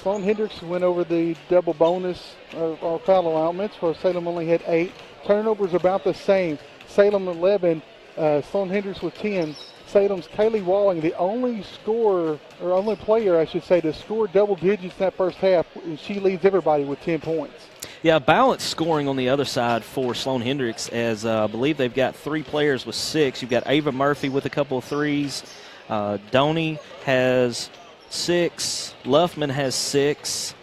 Sloan-Hendrix went over the double bonus or foul allowance, where Salem only had 8. Turnovers about the same. Salem 11, Sloan-Hendrix with 10. Salem's Kaylee Walling, the only scorer, or only player, I should say, to score double digits in that first half. She leads everybody with 10 points. Yeah, balanced scoring on the other side for Sloan-Hendrix, as I believe they've got 3 players with 6. You've got Ava Murphy with a couple of threes. Donnie has 6. Luffman has 6.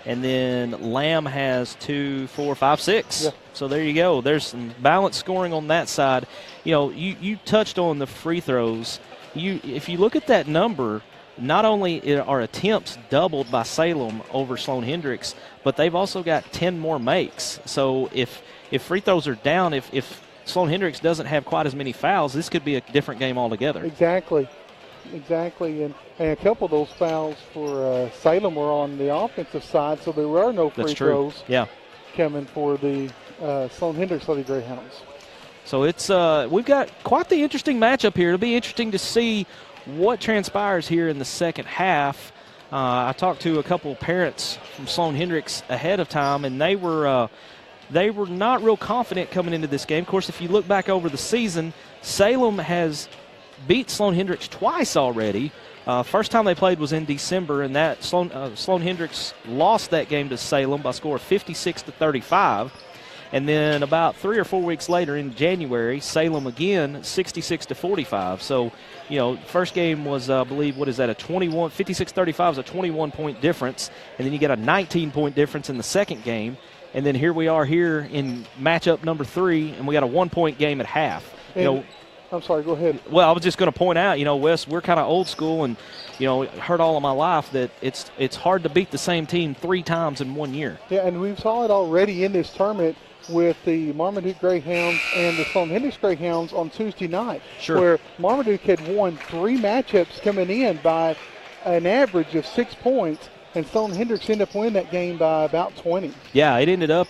And then Lamb has 2, 4, 5, 6. Yeah. So there you go. There's some balanced scoring on that side. You know, you touched on the free throws. If you look at that number, not only are attempts doubled by Salem over Sloan-Hendrix, but they've also got 10 more makes. So if free throws are down, if Sloan-Hendrix doesn't have quite as many fouls, this could be a different game altogether. Exactly. And a couple of those fouls for Salem were on the offensive side, so there were no free throws coming for the Sloan-Hendrix Lady Greyhounds. So it's we've got quite the interesting matchup here. It'll be interesting to see what transpires here in the second half. I talked to a couple of parents from Sloan-Hendrix ahead of time, and they were they were not real confident coming into this game. Of course, if you look back over the season, Salem has beat Sloan-Hendrix twice already. First time they played was in December, and that Sloan-Hendrix lost that game to Salem by a score of 56-35. And then about 3 or 4 weeks later in January, Salem again, 66-45. So, you know, first game was, I believe, 56-35 was a 21-point difference. And then you get a 19-point difference in the second game. And then here we are here in matchup number 3, and we got a 1-point game at half. And, you know, I'm sorry, go ahead. Well, I was just going to point out, you know, Wes, we're kind of old school, and, you know, heard all of my life that it's hard to beat the same team 3 times in 1 year. Yeah, and we saw it already in this tournament with the Marmaduke Greyhounds and the Sloan-Hendrix Greyhounds on Tuesday night, where Marmaduke had won 3 matchups coming in by an average of 6 points, and Sloan-Hendrix ended up winning that game by about 20. Yeah, it ended up,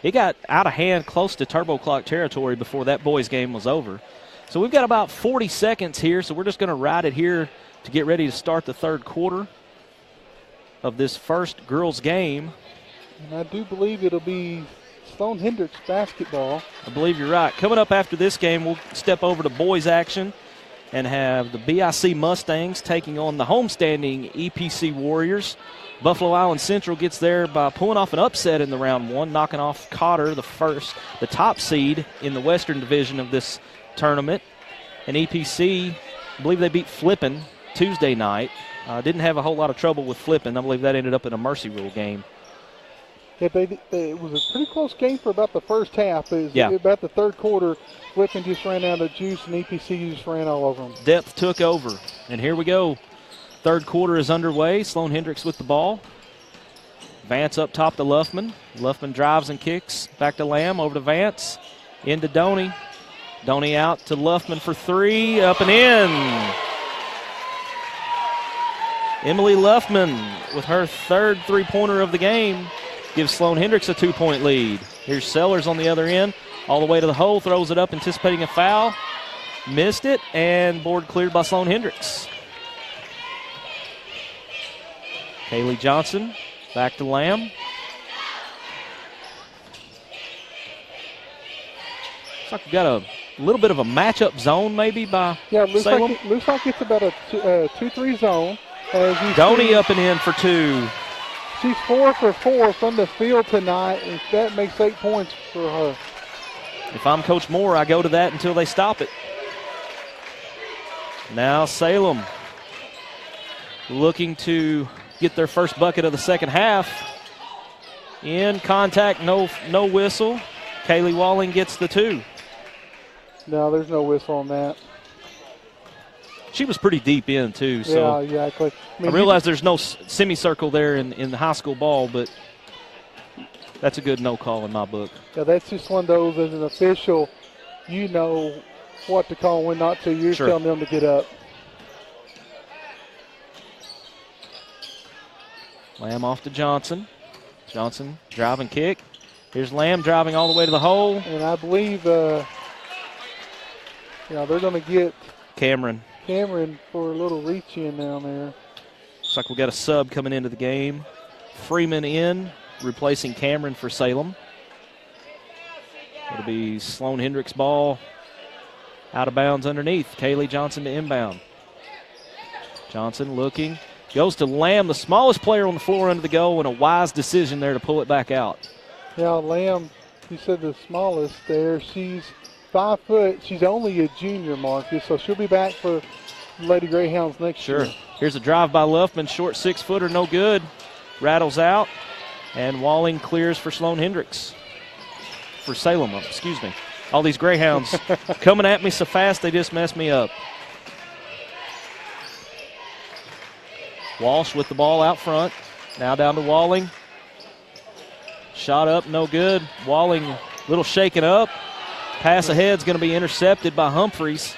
it got out of hand close to turbo clock territory before that boys' game was over. So we've got about 40 seconds here, so we're just going to ride it here to get ready to start the third quarter of this first girls' game. And I do believe it'll be Sloan-Hendrix basketball. I believe you're right. Coming up after this game, we'll step over to boys action and have the BIC Mustangs taking on the homestanding EPC Warriors. Buffalo Island Central gets there by pulling off an upset in the round 1, knocking off Cotter, the top seed in the Western Division of this tournament. And EPC, I believe they beat Flippin Tuesday night. Didn't have a whole lot of trouble with Flippin. I believe that ended up in a mercy rule game. It was a pretty close game for about the first half. About the third quarter, Flippin just ran out of juice, and EPC just ran all over them. Depth took over, and here we go. Third quarter is underway. Sloan-Hendrix with the ball. Vance up top to Luffman. Luffman drives and kicks. Back to Lamb, over to Vance. Into Doney. Doney out to Luffman for 3, up and in. Emily Luffman with her third three-pointer of the game gives Sloan-Hendrix a 2-point lead. Here's Sellers on the other end, all the way to the hole, throws it up, anticipating a foul. Missed it, and board cleared by Sloan-Hendrix. Kaylee Johnson back to Lamb. Looks like we've got a little bit of a matchup zone maybe by Salem. Looks like it's about a 2-3 zone. Doney up and in for 2. She's 4 for 4 from the field tonight, and that makes 8 points for her. If I'm Coach Moore, I go to that until they stop it. Now Salem looking to get their first bucket of the second half. In contact, no whistle. Kaylee Walling gets the 2. No, there's no whistle on that. She was pretty deep in, too. So yeah, exactly. I realize there's no semicircle there in the high school ball, but that's a good no call in my book. Yeah, that's just one of those, as an official, you know what to call and when not to. You're telling them to get up. Lamb off to Johnson. Johnson drive and kick. Here's Lamb driving all the way to the hole. And I believe they're going to get Cameron for a little reach in down there. Looks like we got a sub coming into the game. Freeman in, replacing Cameron for Salem. It'll be Sloan-Hendrix ball out of bounds underneath. Kaylee Johnson to inbound. Johnson looking. Goes to Lamb, the smallest player on the floor under the goal, and a wise decision there to pull it back out. Yeah, Lamb, you said the smallest there. She's 5 foot. She's only a junior, Marcus, so she'll be back for Lady Greyhounds next year. Here's a drive by Luffman, short 6-footer, no good. Rattles out, and Walling clears for Sloan-Hendrix. For Salem, excuse me. All these Greyhounds coming at me so fast they just messed me up. Walsh with the ball out front. Now down to Walling. Shot up, no good. Walling a little shaken up. Pass ahead is going to be intercepted by Humphreys.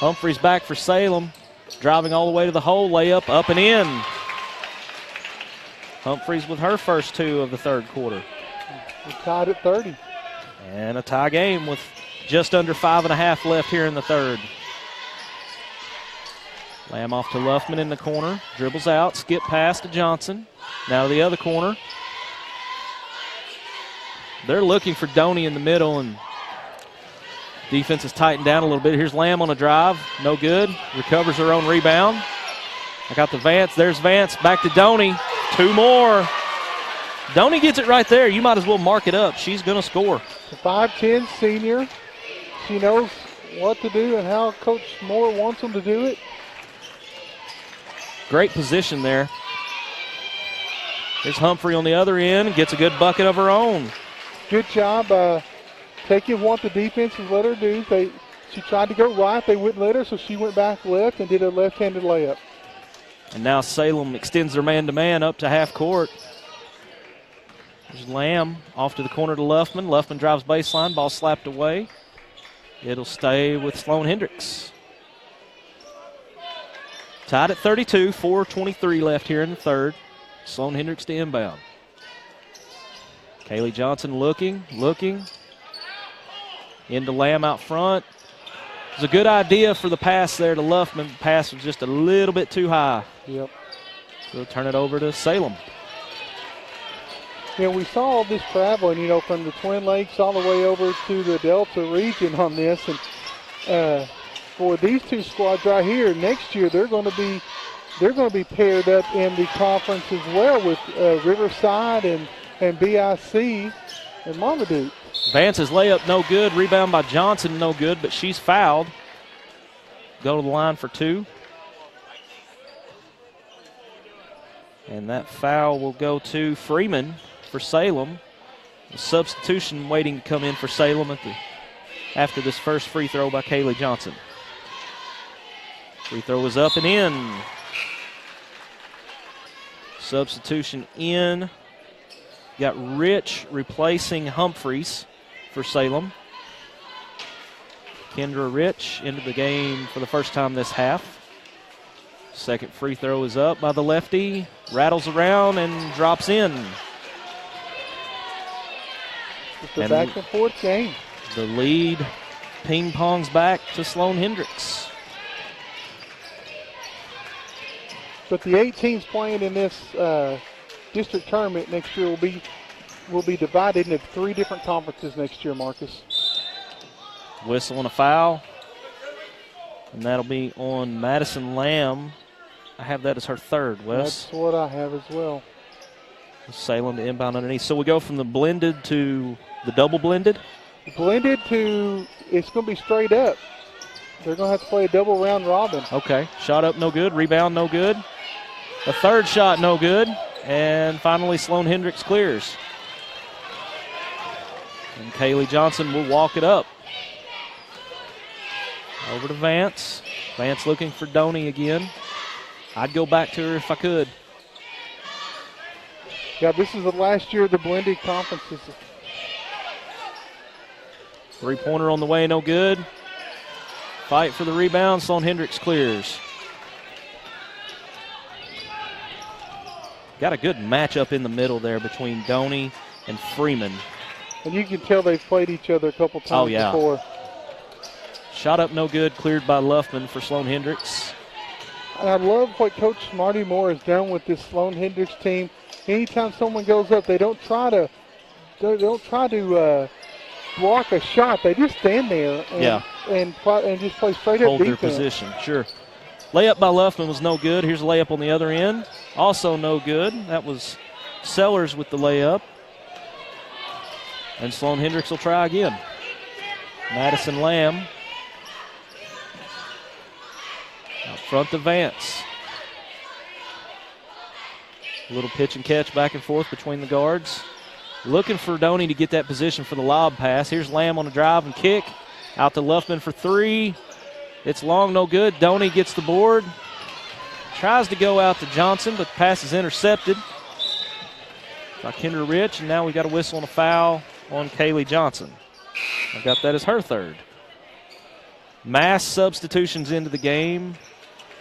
Humphreys back for Salem. Driving all the way to the hole. Layup up and in. Humphreys with her first 2 of the third quarter. We're tied at 30. And a tie game with just under 5.5 left here in the third. Lamb off to Luffman in the corner. Dribbles out. Skip pass to Johnson. Now to the other corner. they're looking for Doney in the middle, and defense has tightened down a little bit. Here's Lamb on a drive. No good. Recovers her own rebound. I got the Vance. There's Vance. Back to Doney. 2 more. Doney gets it right there. You might as well mark it up. She's going to score. The 5'10 senior. She knows what to do and how Coach Moore wants them to do it. Great position there. Here's Humphrey on the other end. Gets a good bucket of her own. Good job taking what the defense has let her do. She tried to go right. They wouldn't let her, so she went back left and did a left-handed layup. And now Salem extends their man-to-man up to half court. There's Lamb off to the corner to Luffman. Luffman drives baseline. Ball slapped away. It'll stay with Sloan-Hendrix. Tied at 32. 4:23 left here in the third. Sloan-Hendrix to inbound. Kaylee Johnson looking. Into Lamb out front. It was a good idea for the pass there to Luffman. The pass was just a little bit too high. Yep. We'll turn it over to Salem. Yeah, we saw all this traveling, from the Twin Lakes all the way over to the Delta region on this. And for these two squads right here, next year they're going to be paired up in the conference as well with Riverside and BIC and Marmaduke. Vance's layup no good. Rebound by Johnson no good, but she's fouled. Go to the line for 2. And that foul will go to Freeman for Salem. A substitution waiting to come in for Salem after this first free throw by Kaylee Johnson. Free throw is up and in. Substitution in. Got Rich replacing Humphreys for Salem. Kendra Rich into the game for the first time this half. Second free throw is up by the lefty. Rattles around and drops in. It's a back and forth game. The lead ping-pongs back to Sloan-Hendrix. But the 8 teams playing in this district tournament next year will be divided into 3 different conferences next year, Marcus. Whistle and a foul. And that'll be on Madison Lamb. I have that as her third, Wes. That's what I have as well. Salem to inbound underneath. So we go from the blended to the double blended? Blended to, it's going to be straight up. They're going to have to play a double round robin. Okay. Shot up no good. Rebound no good. A third shot no good. And finally Sloan-Hendrix clears. And Kaylee Johnson will walk it up. Over to Vance. Vance looking for Doney again. I'd go back to her if I could. Yeah, this is the last year of the blended conferences. Three-pointer on the way, no good. Fight for the rebound. Sloan-Hendrix clears. Got a good matchup in the middle there between Doney and Freeman. And you can tell they've played each other a couple times before. Shot up no good, cleared by Luffman for Sloan-Hendrix. And I love what Coach Marty Moore has done with this Sloan-Hendrix team. Anytime someone goes up, they don't try to block a shot. They just stand there and just play straight up Hold defense. Their position, sure. Layup by Luffman was no good. Here's a layup on the other end. Also no good. That was Sellers with the layup. And Sloan-Hendrix will try again. Madison Lamb. Out front to Vance. A little pitch and catch back and forth between the guards. Looking for Doney to get that position for the lob pass. Here's Lamb on a drive and kick. Out to Luffman for 3. It's long, no good. Doney gets the board. Tries to go out to Johnson, but the pass is intercepted by Kendra Rich. And now we got a whistle and a foul on Kaylee Johnson. I've got that as her third. Mass substitutions into the game.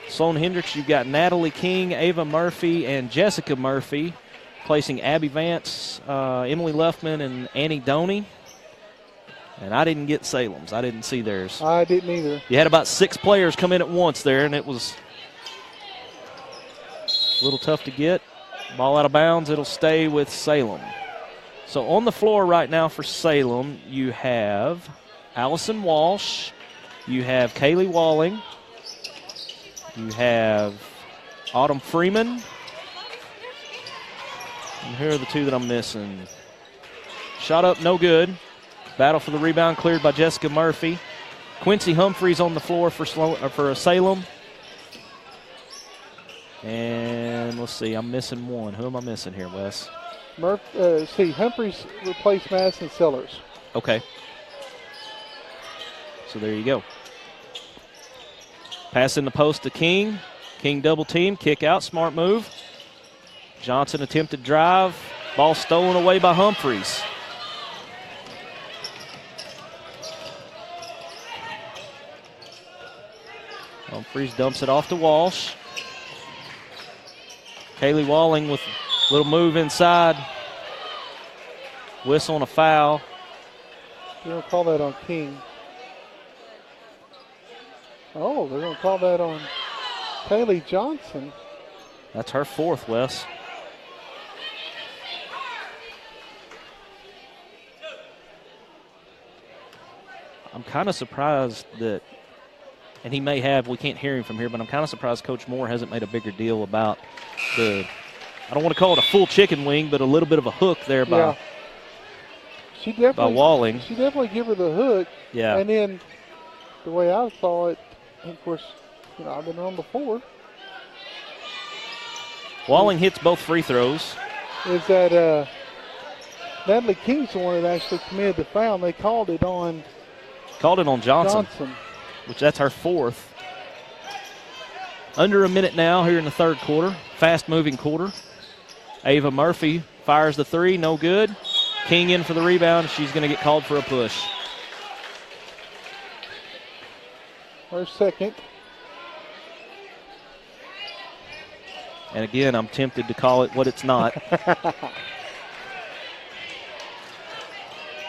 Sloan-Hendrix, you've got Natalie King, Ava Murphy, and Jessica Murphy, placing Abby Vance, Emily Luffman, and Annie Doney. And I didn't get Salem's. I didn't see theirs. I didn't either. You had about 6 players come in at once there, and it was a little tough to get. Ball out of bounds. It'll stay with Salem. So on the floor right now for Salem, you have Allison Walsh, you have Kaylee Walling, you have Autumn Freeman, and here are the two that I'm missing. Shot up, no good. Battle for the rebound cleared by Jessica Murphy. Quincy Humphreys on the floor for Salem. And let's see, I'm missing one. Who am I missing here, Wes? Humphreys replaced Madison Sellers. Okay. So there you go. Pass in the post to King. King double team, kick out, smart move. Johnson attempted drive. Ball stolen away by Humphreys. Humphreys dumps it off to Walsh. Kaylee Walling with a little move inside. Whistle on a foul. They're going to call that on King. Oh, they're going to call that on Kaylee Johnson. That's her fourth, Wes. I'm kind of surprised that, and he may have, we can't hear him from here, but I'm kind of surprised Coach Moore hasn't made a bigger deal about the, I don't want to call it a full chicken wing, but a little bit of a hook there by Walling. She definitely give her the hook. Yeah. And then the way I saw it, of course, I've been wrong before. Walling hits both free throws. Is that Natalie King's the one that actually committed the foul, and they called it on Johnson. Which that's her fourth. Under a minute now here in the third quarter. Fast-moving quarter. Ava Murphy fires the three, no good. King in for the rebound. She's going to get called for a push. Her second. And again, I'm tempted to call it what it's not.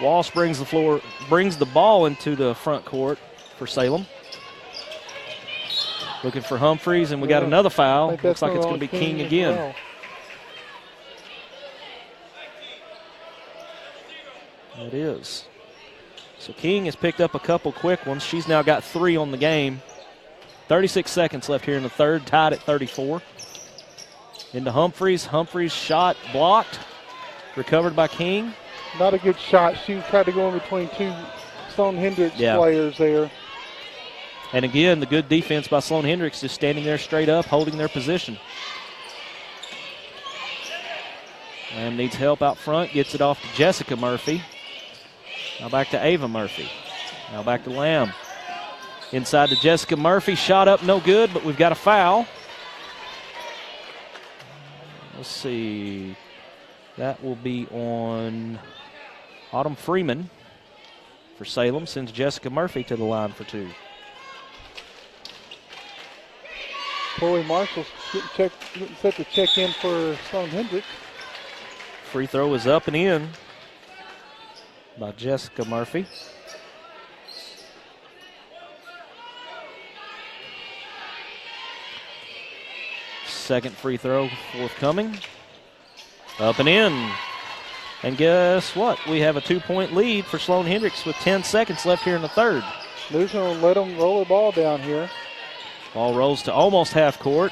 Walsh brings the ball into the front court for Salem. Looking for Humphreys, and we got another foul. Looks like it's going to be King again. Well. It is. So King has picked up a couple quick ones. She's now got 3 on the game. 36 seconds left here in the third, tied at 34. Into Humphreys. Humphreys shot blocked. Recovered by King. Not a good shot. She tried to go in between two Sloan-Hendrix players there. And again, the good defense by Sloan-Hendrix just standing there straight up, holding their position. Lamb needs help out front. Gets it off to Jessica Murphy. Now back to Ava Murphy. Now back to Lamb. Inside to Jessica Murphy. Shot up, no good, but we've got a foul. Let's see. That will be on Autumn Freeman for Salem. Sends Jessica Murphy to the line for 2. Chloe Marshall's set to check in for Sloan-Hendrix. Free throw is up and in by Jessica Murphy. Second free throw forthcoming. Up and in. And guess what? We have a 2-point lead for Sloan-Hendrix with 10 seconds left here in the third. They're going to let them roll the ball down here. Ball rolls to almost half court.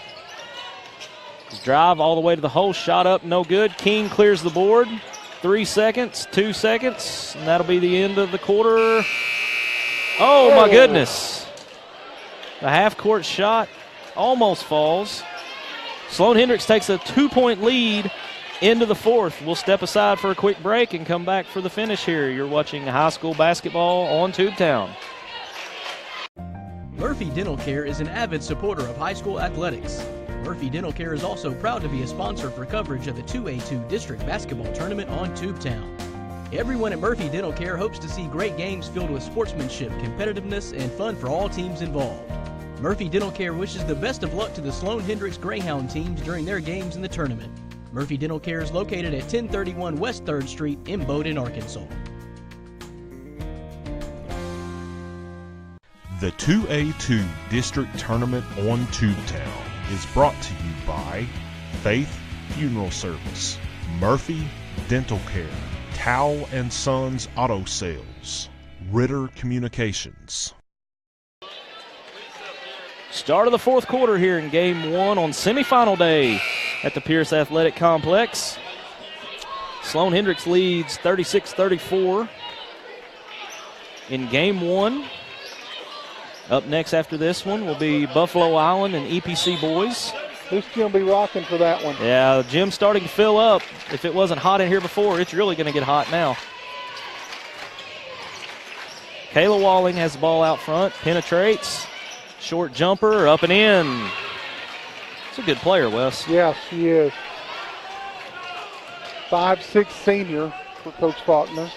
Drive all the way to the hole. Shot up, no good. King clears the board. 3 seconds, 2 seconds, and that'll be the end of the quarter. Oh, my goodness. The half-court shot almost falls. Sloan-Hendrix takes a 2-point lead into the fourth. We'll step aside for a quick break and come back for the finish here. You're watching high school basketball on Tubetown. Murphy Dental Care is an avid supporter of high school athletics. Murphy Dental Care is also proud to be a sponsor for coverage of the 2A2 District Basketball Tournament on Tubetown. Everyone at Murphy Dental Care hopes to see great games filled with sportsmanship, competitiveness, and fun for all teams involved. Murphy Dental Care wishes the best of luck to the Sloan-Hendrix Greyhound teams during their games in the tournament. Murphy Dental Care is located at 1031 West 3rd Street in Bowdoin, Arkansas. The 2A2 District Tournament on Tubetown is brought to you by Faith Funeral Service, Murphy Dental Care, Towle and Sons Auto Sales, Ritter Communications. Start of the fourth quarter here in game one on semifinal day at the Pierce Athletic Complex. Sloan-Hendrix leads 36-34 in game one. Up next after this one will be Buffalo Island and EPC boys. This gym will be rocking for that one. Yeah, the gym's starting to fill up. If it wasn't hot in here before, it's really going to get hot now. Kayla Walling has the ball out front, penetrates. Short jumper, up and in. It's a good player, Wes. Yeah, she is. 5'6" senior for Coach Faulkner.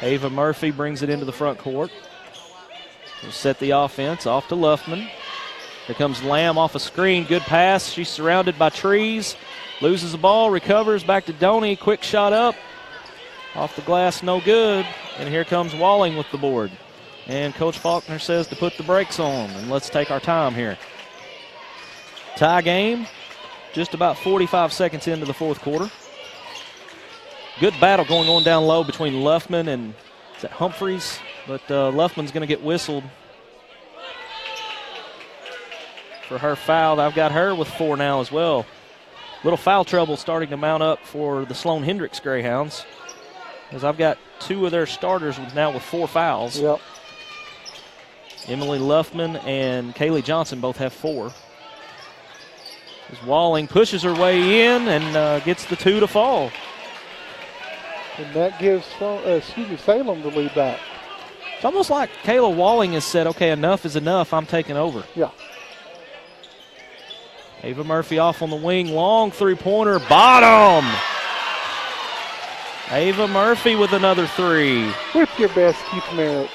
Ava Murphy brings it into the front court. We'll set the offense off to Luffman. Here comes Lamb off a screen. Good pass. She's surrounded by trees. Loses the ball, recovers back to Doney. Quick shot up. Off the glass, no good. And here comes Walling with the board. And Coach Faulkner says to put the brakes on, and let's take our time here. Tie game, just about 45 seconds into the fourth quarter. Good battle going on down low between Luffman and is that Humphreys, but Luffman's going to get whistled for her foul. I've got her with 4 now as well. Little foul trouble starting to mount up for the Sloan-Hendrix Greyhounds, as I've got 2 of their starters now with 4 fouls. Yep. Emily Luffman and Kaylee Johnson both have 4. As Walling pushes her way in and gets the 2 to fall. And that gives Salem the lead back. It's almost like Kayla Walling has said, okay, enough is enough, I'm taking over. Yeah. Ava Murphy off on the wing, long three-pointer, bottom. Ava Murphy with another 3. With your best, Keith Merritt.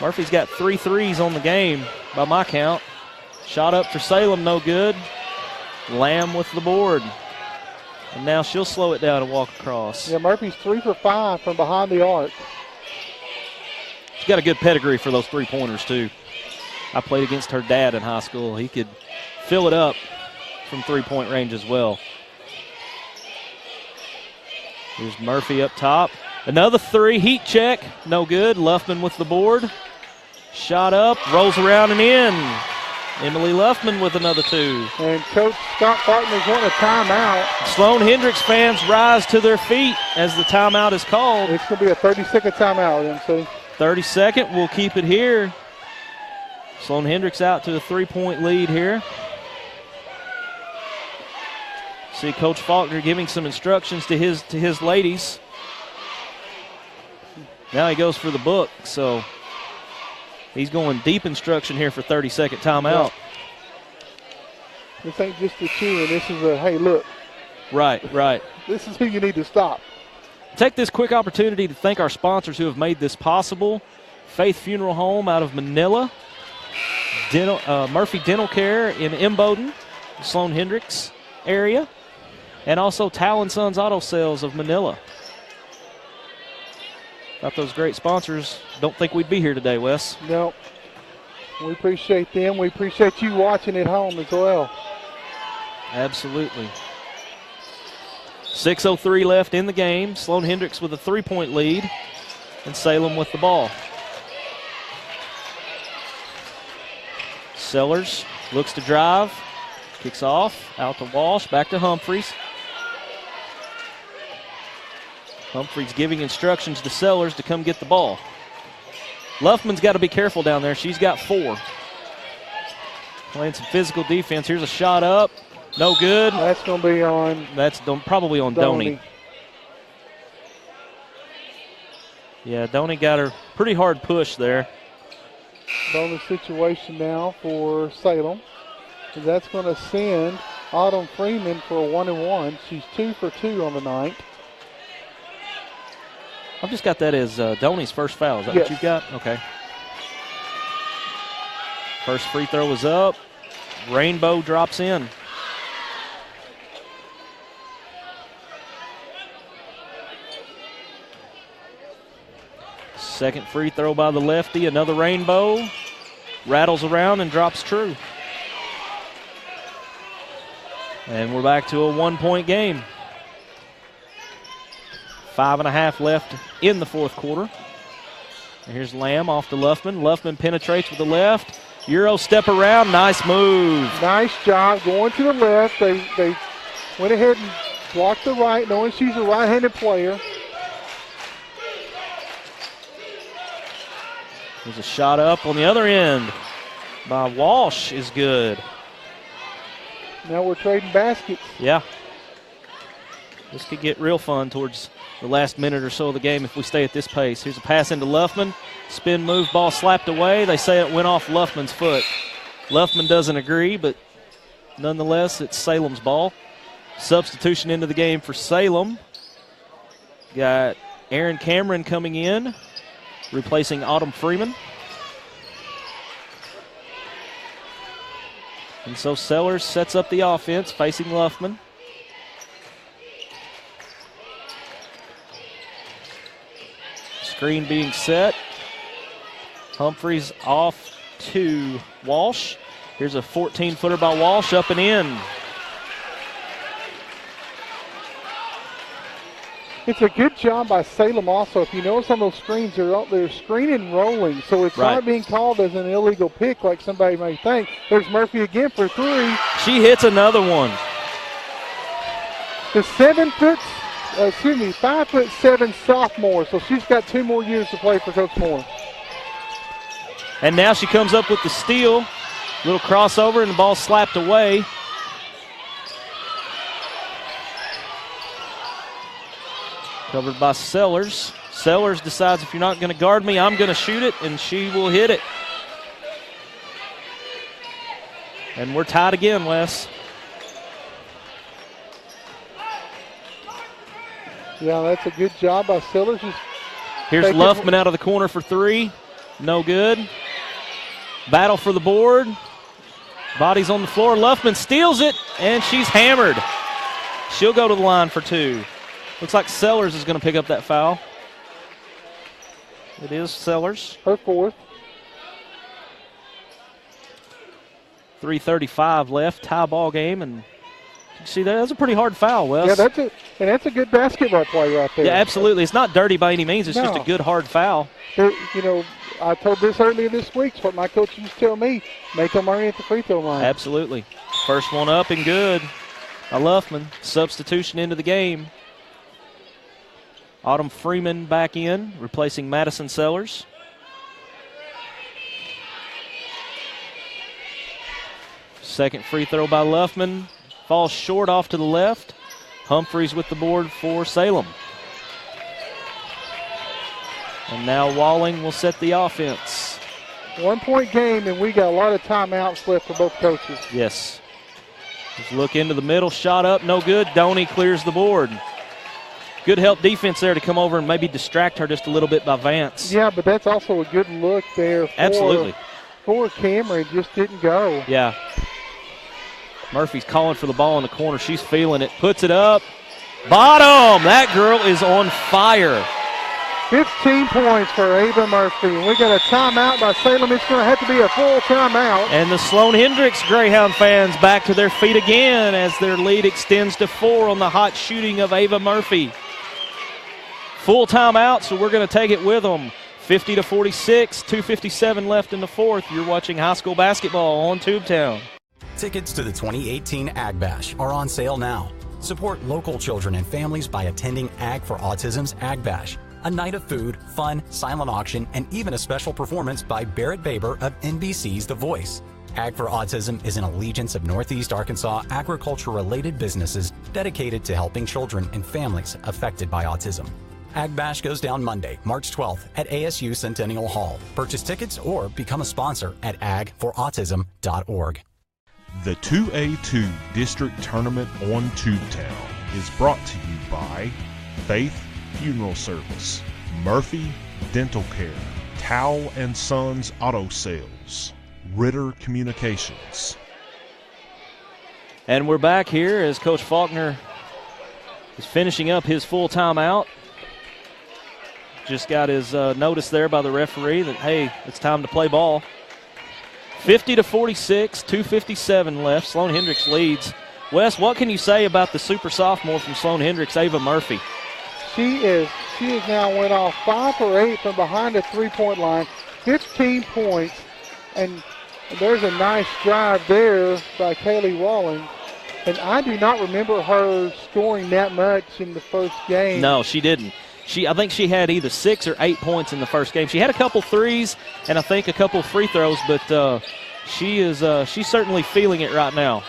Murphy's got 3 threes on the game by my count. Shot up for Salem, no good. Lamb with the board. And now she'll slow it down and walk across. Yeah, Murphy's 3 for 5 from behind the arc. She's got a good pedigree for those 3-pointers, too. I played against her dad in high school. He could fill it up from 3-point range as well. Here's Murphy up top. Another 3, heat check, no good. Luffman with the board. Shot up, rolls around and in. Emily Luffman with another 2. And Coach Scott Faulkner's wanting a timeout. Sloan-Hendrix fans rise to their feet as the timeout is called. It's going to be a 30-second timeout, MC. 30-second, we'll keep it here. Sloan-Hendrix out to a 3-point lead here. See Coach Faulkner giving some instructions to his ladies. Now he goes for the book, so he's going deep instruction here for 30-second timeout. Yeah. This ain't just a cheering. This is a, hey, look. Right. This is who you need to stop. Take this quick opportunity to thank our sponsors who have made this possible. Faith Funeral Home out of Manila. Murphy Dental Care in Imboden, Sloan-Hendrix area. And also Towle and Sons Auto Sales of Manila. Got those great sponsors. Don't think we'd be here today, Wes. No. We appreciate them. We appreciate you watching at home as well. Absolutely. 6:03 left in the game. Sloan-Hendrix with a 3-point lead. And Salem with the ball. Sellers looks to drive. Kicks off. Out to Walsh. Back to Humphreys. Humphreys giving instructions to Sellers to come get the ball. Luffman's got to be careful down there. She's got 4. Playing some physical defense. Here's a shot up. No good. That's going to be on. That's probably on Doney. Yeah, Doney got her pretty hard push there. Bonus situation now for Salem. And that's going to send Autumn Freeman for a 1-and-1. She's 2 for 2 on the night. I've just got that as Doney's first foul. Is that what you've got? Okay. First free throw is up. Rainbow drops in. Second free throw by the lefty. Another Rainbow. Rattles around and drops true. And we're back to a 1-point game. 5.5 left in the fourth quarter. And here's Lamb off to Luffman. Luffman penetrates with the left. Euro step around. Nice move. Nice job going to the left. They went ahead and blocked the right, knowing she's a right-handed player. There's a shot up on the other end by Walsh is good. Now we're trading baskets. Yeah. This could get real fun towards the last minute or so of the game if we stay at this pace. Here's a pass into Luffman. Spin move, ball slapped away. They say it went off Luffman's foot. Luffman doesn't agree, but nonetheless, it's Salem's ball. Substitution into the game for Salem. Got Aaron Cameron coming in, replacing Autumn Freeman. And so Sellers sets up the offense, facing Luffman. Screen being set. Humphreys off to Walsh. Here's a 14-footer by Walsh, up and in. It's a good job by Salem also. If you notice on those screens, they're screening rolling, so it's not being called as an illegal pick like somebody may think. There's Murphy again for three. She hits another one. The 5'7" sophomore, so she's got 2 more years to play for Coach Moore. And now she comes up with the steal. Little crossover and the ball slapped away. Covered by Sellers. Sellers decides if you're not going to guard me, I'm going to shoot it, and she will hit it. And we're tied again, Wes. Yeah, that's a good job by Sellers. Here's Luffman out of the corner for three. No good. Battle for the board. Body's on the floor. Luffman steals it, and she's hammered. She'll go to the line for two. Looks like Sellers is going to pick up that foul. It is Sellers. Her fourth. 3:35 left, tie ball game, and you see that? That's a pretty hard foul, Wes. Yeah, that's a good basketball play right there. Yeah, absolutely. It's not dirty by any means. It's just a good hard foul. I told this earlier this week. It's what my coach used to tell me. Make them earn at the free throw line. Absolutely. First one up and good. Luffman. Substitution into the game. Autumn Freeman back in, replacing Madison Sellers. Second free throw by Luffman. Falls short off to the left. Humphreys with the board for Salem. And now Walling will set the offense. 1-point game, and we got a lot of timeouts left for both coaches. Yes. Just look into the middle, shot up, no good. Doney clears the board. Good help defense there to come over and maybe distract her just a little bit by Vance. Yeah, but that's also a good look there for Cameron. Just didn't go. Yeah. Murphy's calling for the ball in the corner. She's feeling it. Puts it up. Bottom! That girl is on fire. 15 points for Ava Murphy. We got a timeout by Salem. It's going to have to be a full timeout. And the Sloan-Hendrix Greyhound fans back to their feet again as their lead extends to 4 on the hot shooting of Ava Murphy. Full timeout, so we're going to take it with them. 50-46, 2:57 left in the fourth. You're watching high school basketball on Tubetown. Tickets to the 2018 Ag Bash are on sale now. Support local children and families by attending Ag for Autism's Ag Bash. A night of food, fun, silent auction, and even a special performance by Barrett Baber of NBC's The Voice. Ag for Autism is an allegiance of Northeast Arkansas agriculture-related businesses dedicated to helping children and families affected by autism. Ag Bash goes down Monday, March 12th at ASU Centennial Hall. Purchase tickets or become a sponsor at agforautism.org. The 2A2 District Tournament on Tubetown is brought to you by Faith Funeral Service, Murphy Dental Care, Towle & Sons Auto Sales, Ritter Communications. And we're back here as Coach Faulkner is finishing up his full timeout. Just got his notice there by the referee that, hey, it's time to play ball. 50-46, 2:57 left. Sloan-Hendrix leads Wes, what can you say about the super sophomore from Sloan-Hendrix, Ava Murphy? She now went off 5 for 8 from behind the three-point line, 15 points, and there's a nice drive there by Kaylee Walling. And I do not remember her scoring that much in the first game. No, she didn't. I think she had either 6 or 8 points in the first game. She had a couple threes and I think a couple free throws, but she's certainly feeling it right now.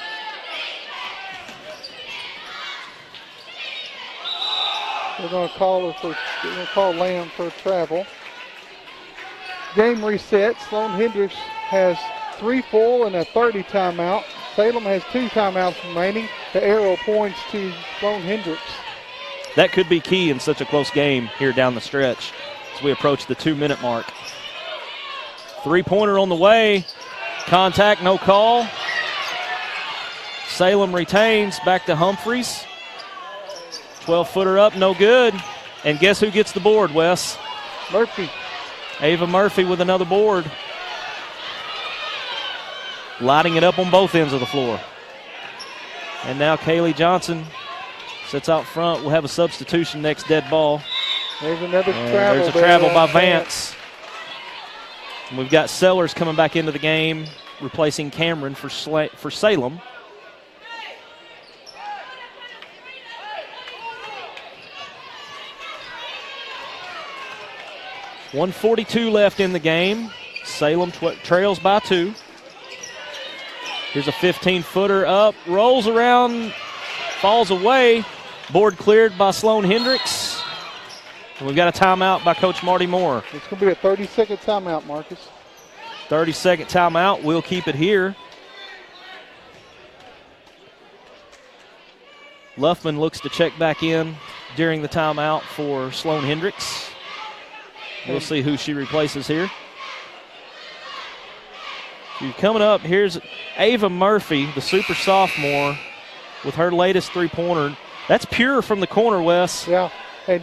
They're going to call Lamb for travel. Game reset. Sloan-Hendrix has 3 full and a 30 timeout. Salem has 2 timeouts remaining. The arrow points to Sloan-Hendrix. That could be key in such a close game here down the stretch as we approach the 2-minute mark. 3-pointer on the way. Contact, no call. Salem retains, back to Humphreys. 12-footer up, no good. And guess who gets the board, Wes? Murphy. Ava Murphy with another board. Lighting it up on both ends of the floor. And now Kaylee Johnson sits out front. We'll have a substitution next dead ball. There's another travel. There's a travel by Vance. And we've got Sellers coming back into the game, replacing Cameron for Salem. .142 left in the game. Salem trails by 2. Here's a 15-footer up, rolls around, falls away. Board cleared by Sloan-Hendrix. And we've got a timeout by Coach Marty Moore. It's going to be a 30-second timeout, Marcus. 30-second timeout. We'll keep it here. Luffman looks to check back in during the timeout for Sloan-Hendrix. We'll see who she replaces here. Coming up, here's Ava Murphy, the super sophomore, with her latest three-pointer. That's pure from the corner, Wes. Yeah, and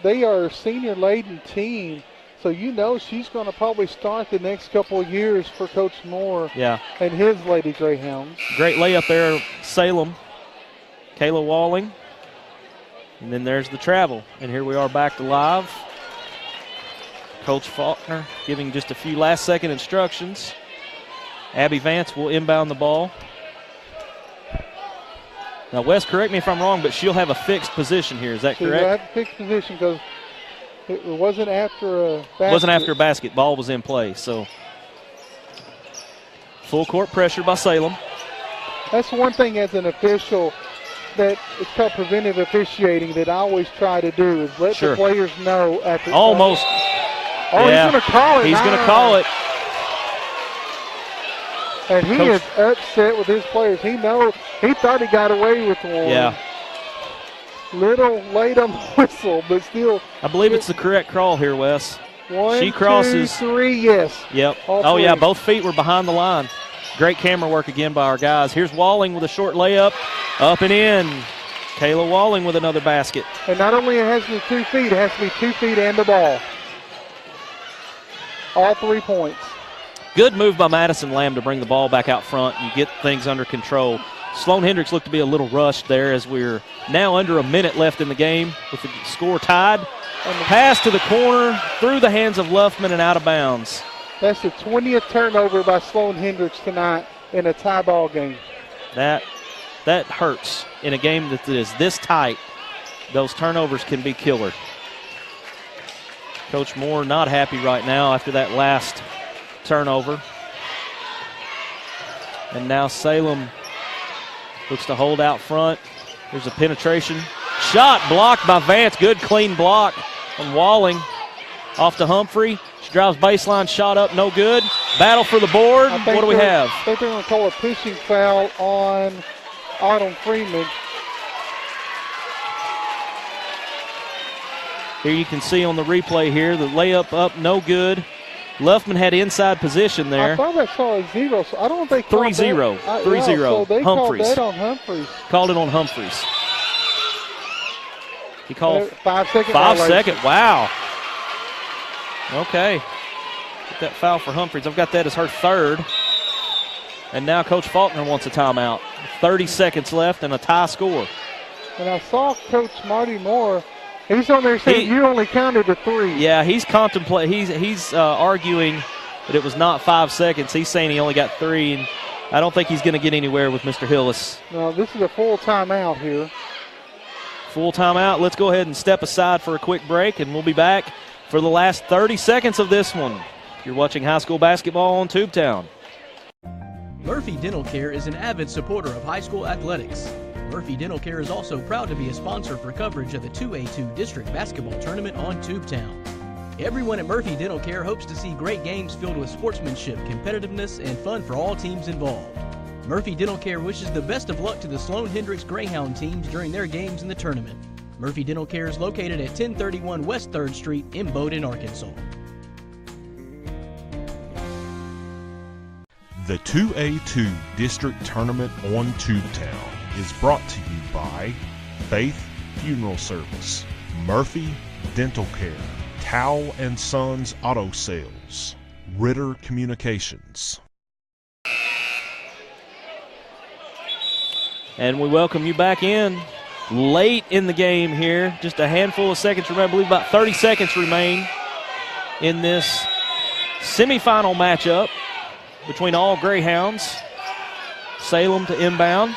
they are a senior-laden team, so she's going to probably start the next couple of years for Coach Moore and his Lady Greyhounds. Great layup there, Salem. Kayla Walling. And then there's the travel. And here we are back to live. Coach Faulkner giving just a few last-second instructions. Abby Vance will inbound the ball. Now, Wes, correct me if I'm wrong, but she'll have a fixed position here. Is that correct? She'll have a fixed position because it wasn't after a basket. It wasn't after a basket. Ball was in play. So, full court pressure by Salem. That's one thing as an official that it's called preventive officiating that I always try to do is let the players know at the almost. He's going to call it. He's going to call it. And he is upset with his players. He thought he got away with one. Yeah. Little late on the whistle, but still. I believe it's the correct call here, Wes. She crosses. 2, 3, yes. Yep. All three. Yeah, both feet were behind the line. Great camera work again by our guys. Here's Walling with a short layup. Up and in. Kayla Walling with another basket. And not only it has to be 2 feet, it has to be 2 feet and the ball. All 3 points. Good move by Madison Lamb to bring the ball back out front and get things under control. Sloan-Hendrix looked to be a little rushed there as we're now under a minute left in the game with the score tied. And the pass to the corner through the hands of Luffman and out of bounds. That's the 20th turnover by Sloan-Hendrix tonight in a tie ball game. That hurts in a game that is this tight. Those turnovers can be killer. Coach Moore not happy right now after that last turnover. And now Salem looks to hold out front. There's a penetration. Shot blocked by Vance. Good clean block on Walling. Off to Humphrey. She drives baseline, shot up, no good. Battle for the board. What do we have? I think they're going to call a pushing foul on Autumn Freeman. Here you can see on the replay here, the layup up, no good. Luffman had inside position there. I thought I saw a 0, so I don't think 3-0. 3-0. So they Humphreys. called that on Humphreys. Called it on Humphreys. He called 5 second. 5 second. Wow. Okay. Get that foul for Humphreys. I've got that as her third. And now Coach Faulkner wants a timeout. 30 seconds left and a tie score. And I saw Coach Marty Moore. He's on there saying you only counted to 3. Yeah, he's arguing that it was not 5 seconds. He's saying he only got 3, and I don't think he's going to get anywhere with Mr. Hillis. No, this is a full timeout here. Full timeout. Let's go ahead and step aside for a quick break, and we'll be back for the last 30 seconds of this one. You're watching high school basketball on Tubetown. Murphy Dental Care is an avid supporter of high school athletics. Murphy Dental Care is also proud to be a sponsor for coverage of the 2A2 District Basketball Tournament on Tubetown. Everyone at Murphy Dental Care hopes to see great games filled with sportsmanship, competitiveness, and fun for all teams involved. Murphy Dental Care wishes the best of luck to the Sloan-Hendrix Greyhound teams during their games in the tournament. Murphy Dental Care is located at 1031 West 3rd Street in Bowdoin, Arkansas. The 2A2 District Tournament on Tubetown is brought to you by Faith Funeral Service, Murphy Dental Care, Towle & Sons Auto Sales, Ritter Communications. And we welcome you back in late in the game here. Just a handful of seconds remain. I believe about 30 seconds remain in this semifinal matchup between all Greyhounds. Salem to inbound.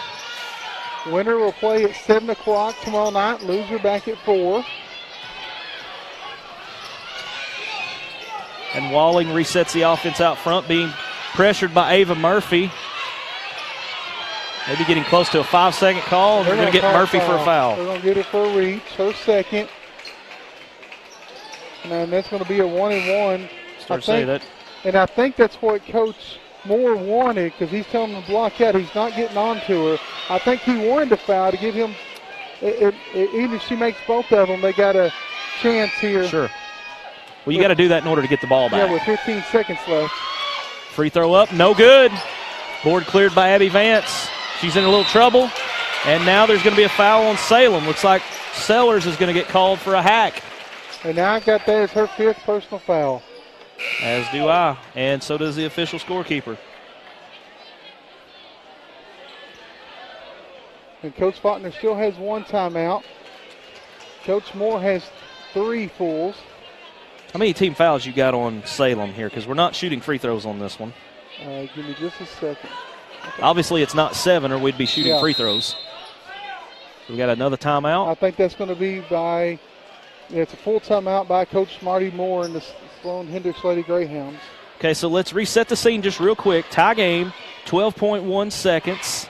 Winner will play at 7 o'clock tomorrow night. Loser back at 4. And Walling resets the offense out front, being pressured by Ava Murphy. Maybe getting close to a 5-second call. They're going to get Murphy for a foul. They're going to get it for a reach. Her second. And that's going to be a 1-and-1. And I think that's what Coach Moore wanted, because he's telling him to block out. He's not getting onto her. I think he wanted to foul to give him, even if she makes both of them, they got a chance here. Sure. Well, you got to do that in order to get the ball back. Yeah, with 15 seconds left. Free throw up, no good. Board cleared by Abby Vance. She's in a little trouble. And now there's going to be a foul on Salem. Looks like Sellers is going to get called for a hack. And now I've got that as her 5th personal foul. As do I, and so does the official scorekeeper. And Coach Faulkner still has 1 timeout. Coach Moore has 3 fulls. How many team fouls you got on Salem here? Because we're not shooting free throws on this one. Give me just a second. Okay. Obviously, it's not 7 or we'd be shooting free throws. So we got another timeout. I think that's going to be by, it's a full timeout by Coach Marty Moore and the Sloan-Hendrix Lady Greyhounds. Okay, so let's reset the scene just real quick. Tie game, 12.1 seconds.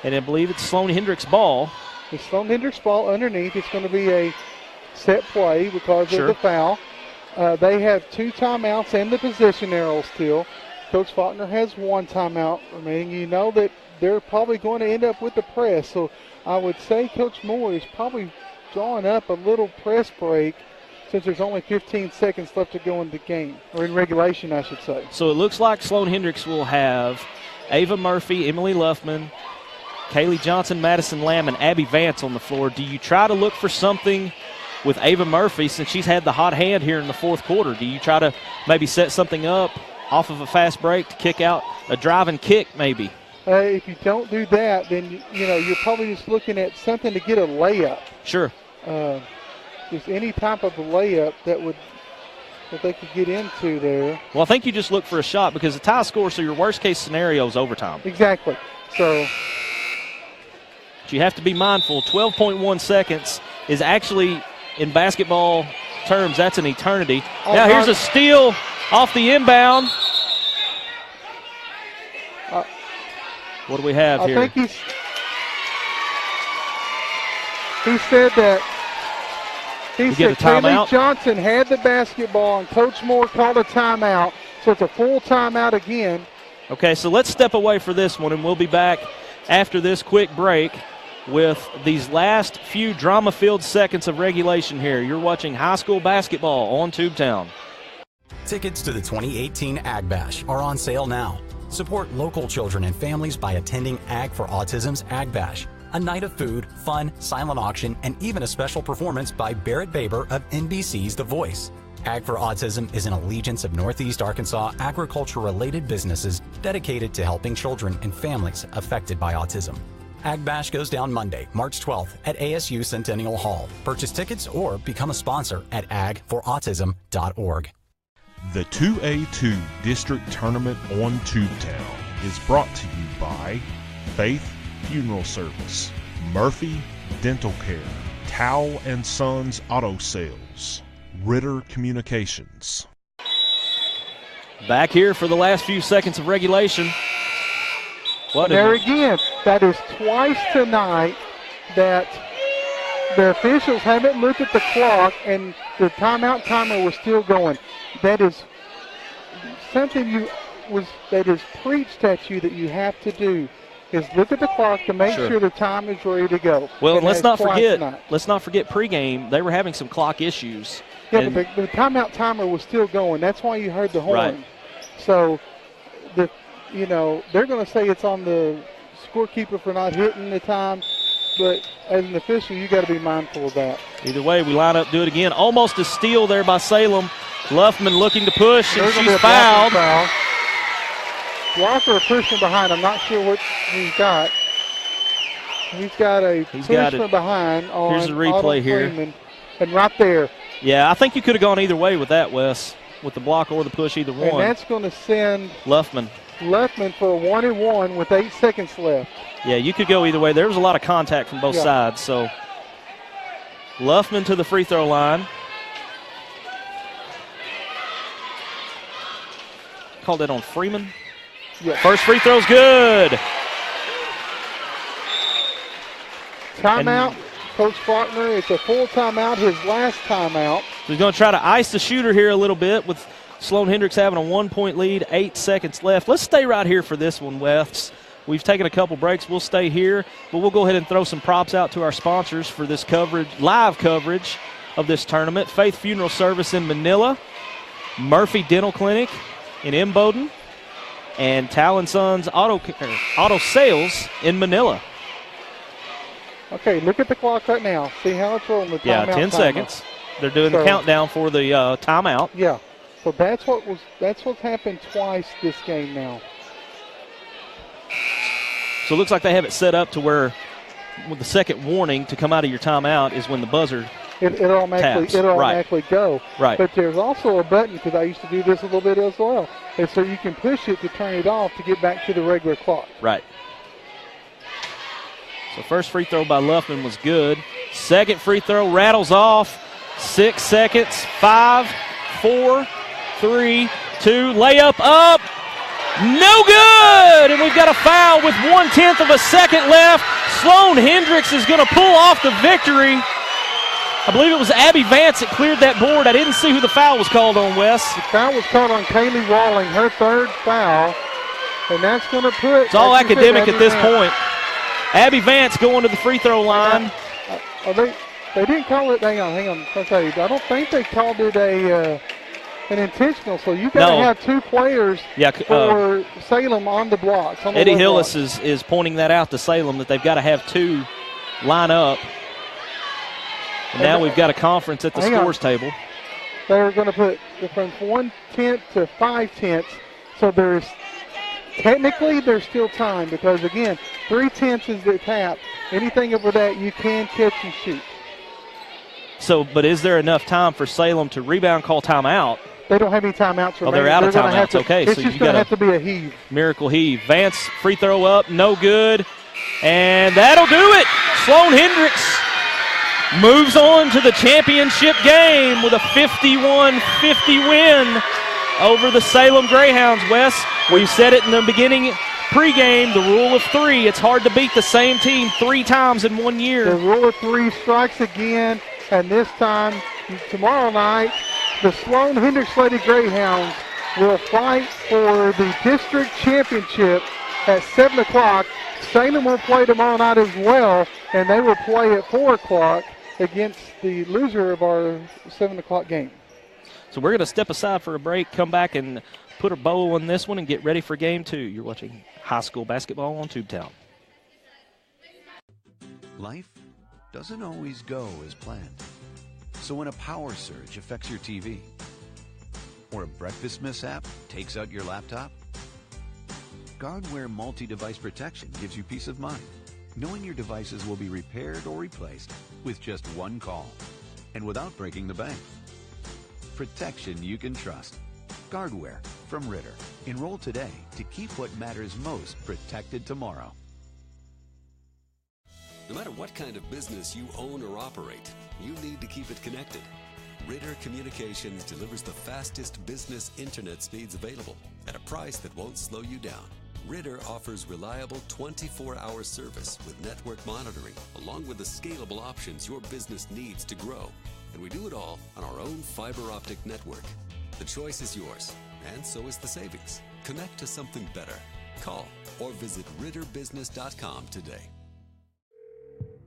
And I believe it's Sloan-Hendrix ball. The Sloan-Hendrix ball underneath. It's going to be a set play because of the foul. They have 2 timeouts and the position arrow still. Coach Faulkner has 1 timeout remaining. You know that they're probably going to end up with the press. So I would say Coach Moore is probably drawing up a little press break since there's only 15 seconds left to go in the game, or in regulation, I should say. So it looks like Sloan-Hendrix will have Ava Murphy, Emily Luffman, Kaylee Johnson, Madison Lamb, and Abby Vance on the floor. Do you try to look for something with Ava Murphy since she's had the hot hand here in the 4th quarter? Do you try to maybe set something up off of a fast break to kick out a driving kick maybe? If you don't do that, then you're probably just looking at something to get a layup. Sure. Just any type of a layup that they could get into there. Well, I think you just look for a shot because the tie score, so your worst case scenario is overtime. Exactly. So but you have to be mindful. 12.1 seconds is actually, in basketball terms, that's an eternity. Now here's a steal off the inbound. What do we have here? I think he said that. He said Kaylee Johnson had the basketball and Coach Moore called a timeout. So it's a full timeout again. Okay, so let's step away for this one, and we'll be back after this quick break with these last few drama-filled seconds of regulation here. You're watching high school basketball on Tubetown. Tickets to the 2018 Ag Bash are on sale now. Support local children and families by attending Ag for Autism's Ag Bash, a night of food, fun, silent auction, and even a special performance by Barrett Baber of NBC's The Voice. Ag for Autism is an allegiance of Northeast Arkansas agriculture-related businesses dedicated to helping children and families affected by autism. Ag Bash goes down Monday, March 12th at ASU Centennial Hall. Purchase tickets or become a sponsor at agforautism.org. The 2A2 District Tournament on Tubetown is brought to you by Faith Funeral Service, Murphy Dental Care, Towle & Sons Auto Sales, Ritter Communications. Back here for the last few seconds of regulation. There again, that is twice tonight that the officials haven't looked at the clock and the timeout timer was still going. That is something that is preached at you that you have to do, is look at the clock to make sure the time is ready to go. Well, and let's not forget pregame, they were having some clock issues. Yeah, but the timeout timer was still going. That's why you heard the horn. Right. So they're going to say it's on the scorekeeper for not hitting the time, but as an official, you got to be mindful of that. Either way, we line up, do it again. Almost a steal there by Salem. Luffman looking to push, and she's fouled. Walker pushing behind. I'm not sure what he's got. He's got a push from behind on Here's the replay here. Freeman, and right there. Yeah, I think you could have gone either way with that, Wes, with the block or the push, either one. And that's going to send Luffman for a 1-and-1 with 8 seconds left. Yeah, you could go either way. There was a lot of contact from both sides. So Luffman to the free throw line. Called that on Freeman. Yes. First free throw's good. Timeout, Coach Faulkner. It's a full timeout, his last timeout. So he's going to try to ice the shooter here a little bit with Sloan-Hendrix having a 1-point lead, 8 seconds left. Let's stay right here for this one, Wes. We've taken a couple breaks. We'll stay here, but we'll go ahead and throw some props out to our sponsors for this live coverage of this tournament. Faith Funeral Service in Manila, Murphy Dental Clinic in Imboden, and Towle & Sons Auto Sales in Manila. Okay, look at the clock right now. See how it's rolling. The timeout 10 seconds. They're doing the countdown for the timeout. Yeah. So that's what's happened twice this game now. So it looks like they have it set up to where with the second warning to come out of your timeout is when the buzzer It'll automatically go. Right. But there's also a button, because I used to do this a little bit as well, and so you can push it to turn it off to get back to the regular clock. Right. So first free throw by Luffman was good. Second free throw rattles off. 6 seconds. 5, 4, 3, 2. Layup up. No good! And we've got a foul with 1/10 of a second left. Sloan-Hendrix is going to pull off the victory. I believe it was Abby Vance that cleared that board. I didn't see who the foul was called on, Wes. The foul was called on Kaylee Walling, her third foul. And that's going to put... It's all academic at this point. Abby Vance going to the free throw line. They didn't call it... Hang on. I don't think they called it an intentional, so you got to have two players for Salem on the blocks. Eddie Hillis is pointing that out to Salem, that they've got to have two line up. And now we've got a conference at the scores table. They're going to put from 1/10 to 5/10, so there's still time, because again, 3/10 is the tap. Anything over that, you can catch and shoot. So, but is there enough time for Salem to rebound, call timeout? They don't have any timeouts remaining. Oh, they're out of timeouts. Okay, so you got to have to be a heave. Miracle heave. Vance free throw up, no good, and that'll do it. Sloan-Hendrix moves on to the championship game with a 51-50 win over the Salem Greyhounds. Wes, we've said it in the beginning pregame, the rule of three. It's hard to beat the same team 3 times in 1 year. The rule of three strikes again, and this time, tomorrow night, the Sloan-Hendrix Lady Greyhounds will fight for the district championship at 7 o'clock. Salem will play tomorrow night as well, and they will play at 4 o'clock against the loser of our 7 o'clock game. So we're going to step aside for a break, come back and put a bow on this one and get ready for game 2. You're watching high school basketball on Tubetown. Life doesn't always go as planned. So when a power surge affects your TV, or a breakfast mishap takes out your laptop, Guardware multi-device protection gives you peace of mind, knowing your devices will be repaired or replaced with just one call and without breaking the bank. Protection you can trust. Guardware from Ritter. Enroll today to keep what matters most protected tomorrow. No matter what kind of business you own or operate, you need to keep it connected. Ritter Communications delivers the fastest business internet speeds available at a price that won't slow you down. Ritter offers reliable 24-hour service with network monitoring, along with the scalable options your business needs to grow. And we do it all on our own fiber optic network. The choice is yours, and so is the savings. Connect to something better. Call or visit ritterbusiness.com today.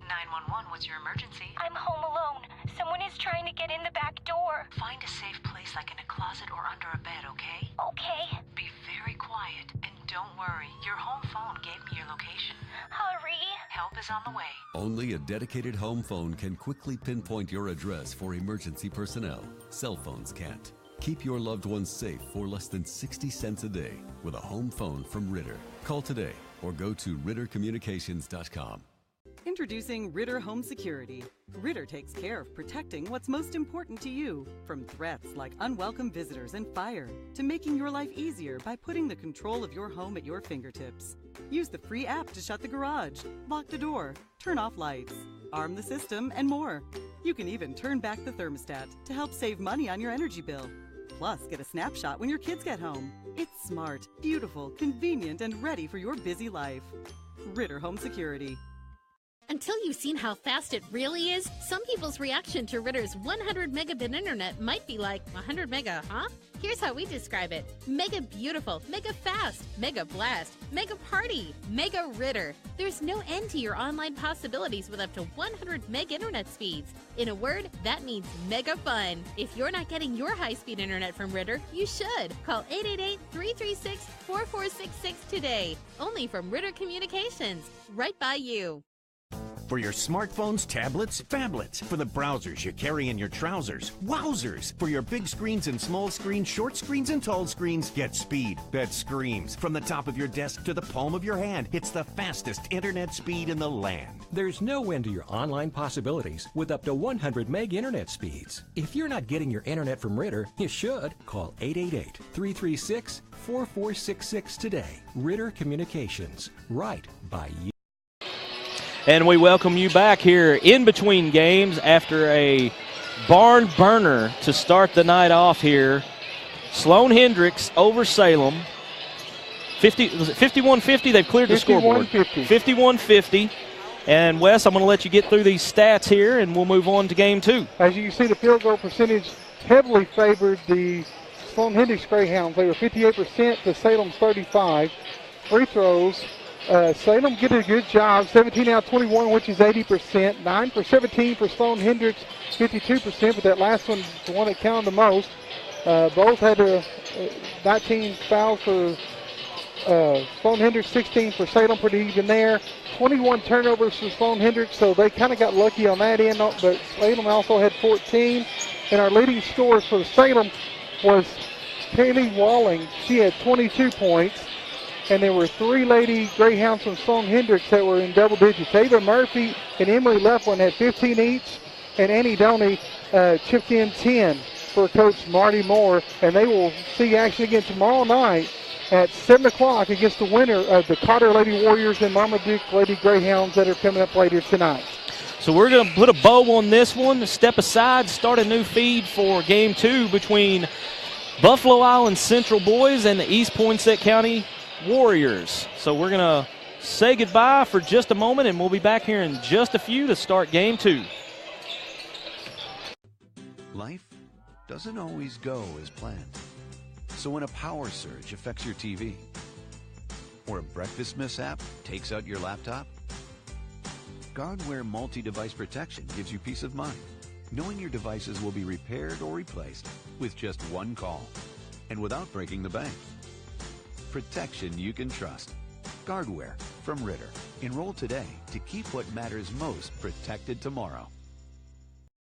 911, what's your emergency? I'm home alone. Someone is trying to get in the back door. Find a safe place like in a closet or under a bed, okay? Okay. Be very quiet and don't worry. Your home phone gave me your location. Hurry. Help is on the way. Only a dedicated home phone can quickly pinpoint your address for emergency personnel. Cell phones can't. Keep your loved ones safe for less than 60 cents a day with a home phone from Ritter. Call today or go to rittercommunications.com. Introducing Ritter Home Security. Ritter takes care of protecting what's most important to you, from threats like unwelcome visitors and fire, to making your life easier by putting the control of your home at your fingertips. Use the free app to shut the garage, lock the door, turn off lights, arm the system, and more. You can even turn back the thermostat to help save money on your energy bill. Plus, get a snapshot when your kids get home. It's smart, beautiful, convenient, and ready for your busy life. Ritter Home Security. Until you've seen how fast it really is, some people's reaction to Ritter's 100 megabit internet might be like, 100 mega, huh? Here's how we describe it. Mega beautiful, mega fast, mega blast, mega party, mega Ritter. There's no end to your online possibilities with up to 100 meg internet speeds. In a word, that means mega fun. If you're not getting your high-speed internet from Ritter, you should. Call 888-336-4466 today. Only from Ritter Communications. Right by you. For your smartphones, tablets, phablets. For the browsers you carry in your trousers. Wowzers! For your big screens and small screens, short screens and tall screens, get speed that screams. From the top of your desk to the palm of your hand, it's the fastest internet speed in the land. There's no end to your online possibilities with up to 100 meg internet speeds. If you're not getting your internet from Ritter, you should. Call 888-336-4466 today. Ritter Communications. Right by you. And we welcome you back here in between games after a barn burner to start the night off here. Sloan-Hendrix over Salem. 51-50, they've cleared the scoreboard. 51-50. And, Wes, I'm going to let you get through these stats here, and we'll move on to game two. As you can see, the field goal percentage heavily favored the Sloan-Hendrix Greyhounds. They were 58% to Salem's 35. Free throws. Salem did a good job, 17 out of 21, which is 80%. 9 for 17 for Sloan-Hendrix, 52%, but that last one, the one that counted the most. Both had 19 fouls for Sloan-Hendrix, 16 for Salem, pretty even there. 21 turnovers for Sloan-Hendrix, so they kind of got lucky on that end, but Salem also had 14. And our leading scorers for Salem was Kaylee Walling. She had 22 points. And there were 3 Lady Greyhounds from Sloan-Hendrix that were in double digits. Ava Murphy and Emily Leflin had 15 each, and Annie Doney chipped in 10 for Coach Marty Moore. And they will see action again tomorrow night at 7 o'clock against the winner of the Carter Lady Warriors and Marmaduke Lady Greyhounds that are coming up later tonight. So we're going to put a bow on this one, step aside, start a new feed for game two between Buffalo Island Central boys and the East Poinsett County Warriors. So we're going to say goodbye for just a moment, and we'll be back here in just a few to start game two. Life doesn't always go as planned. So when a power surge affects your TV, or a breakfast mishap takes out your laptop, Guardware multi-device protection gives you peace of mind, knowing your devices will be repaired or replaced with just one call and without breaking the bank. Protection you can trust. Guardware from Ritter. Enroll today to keep what matters most protected tomorrow.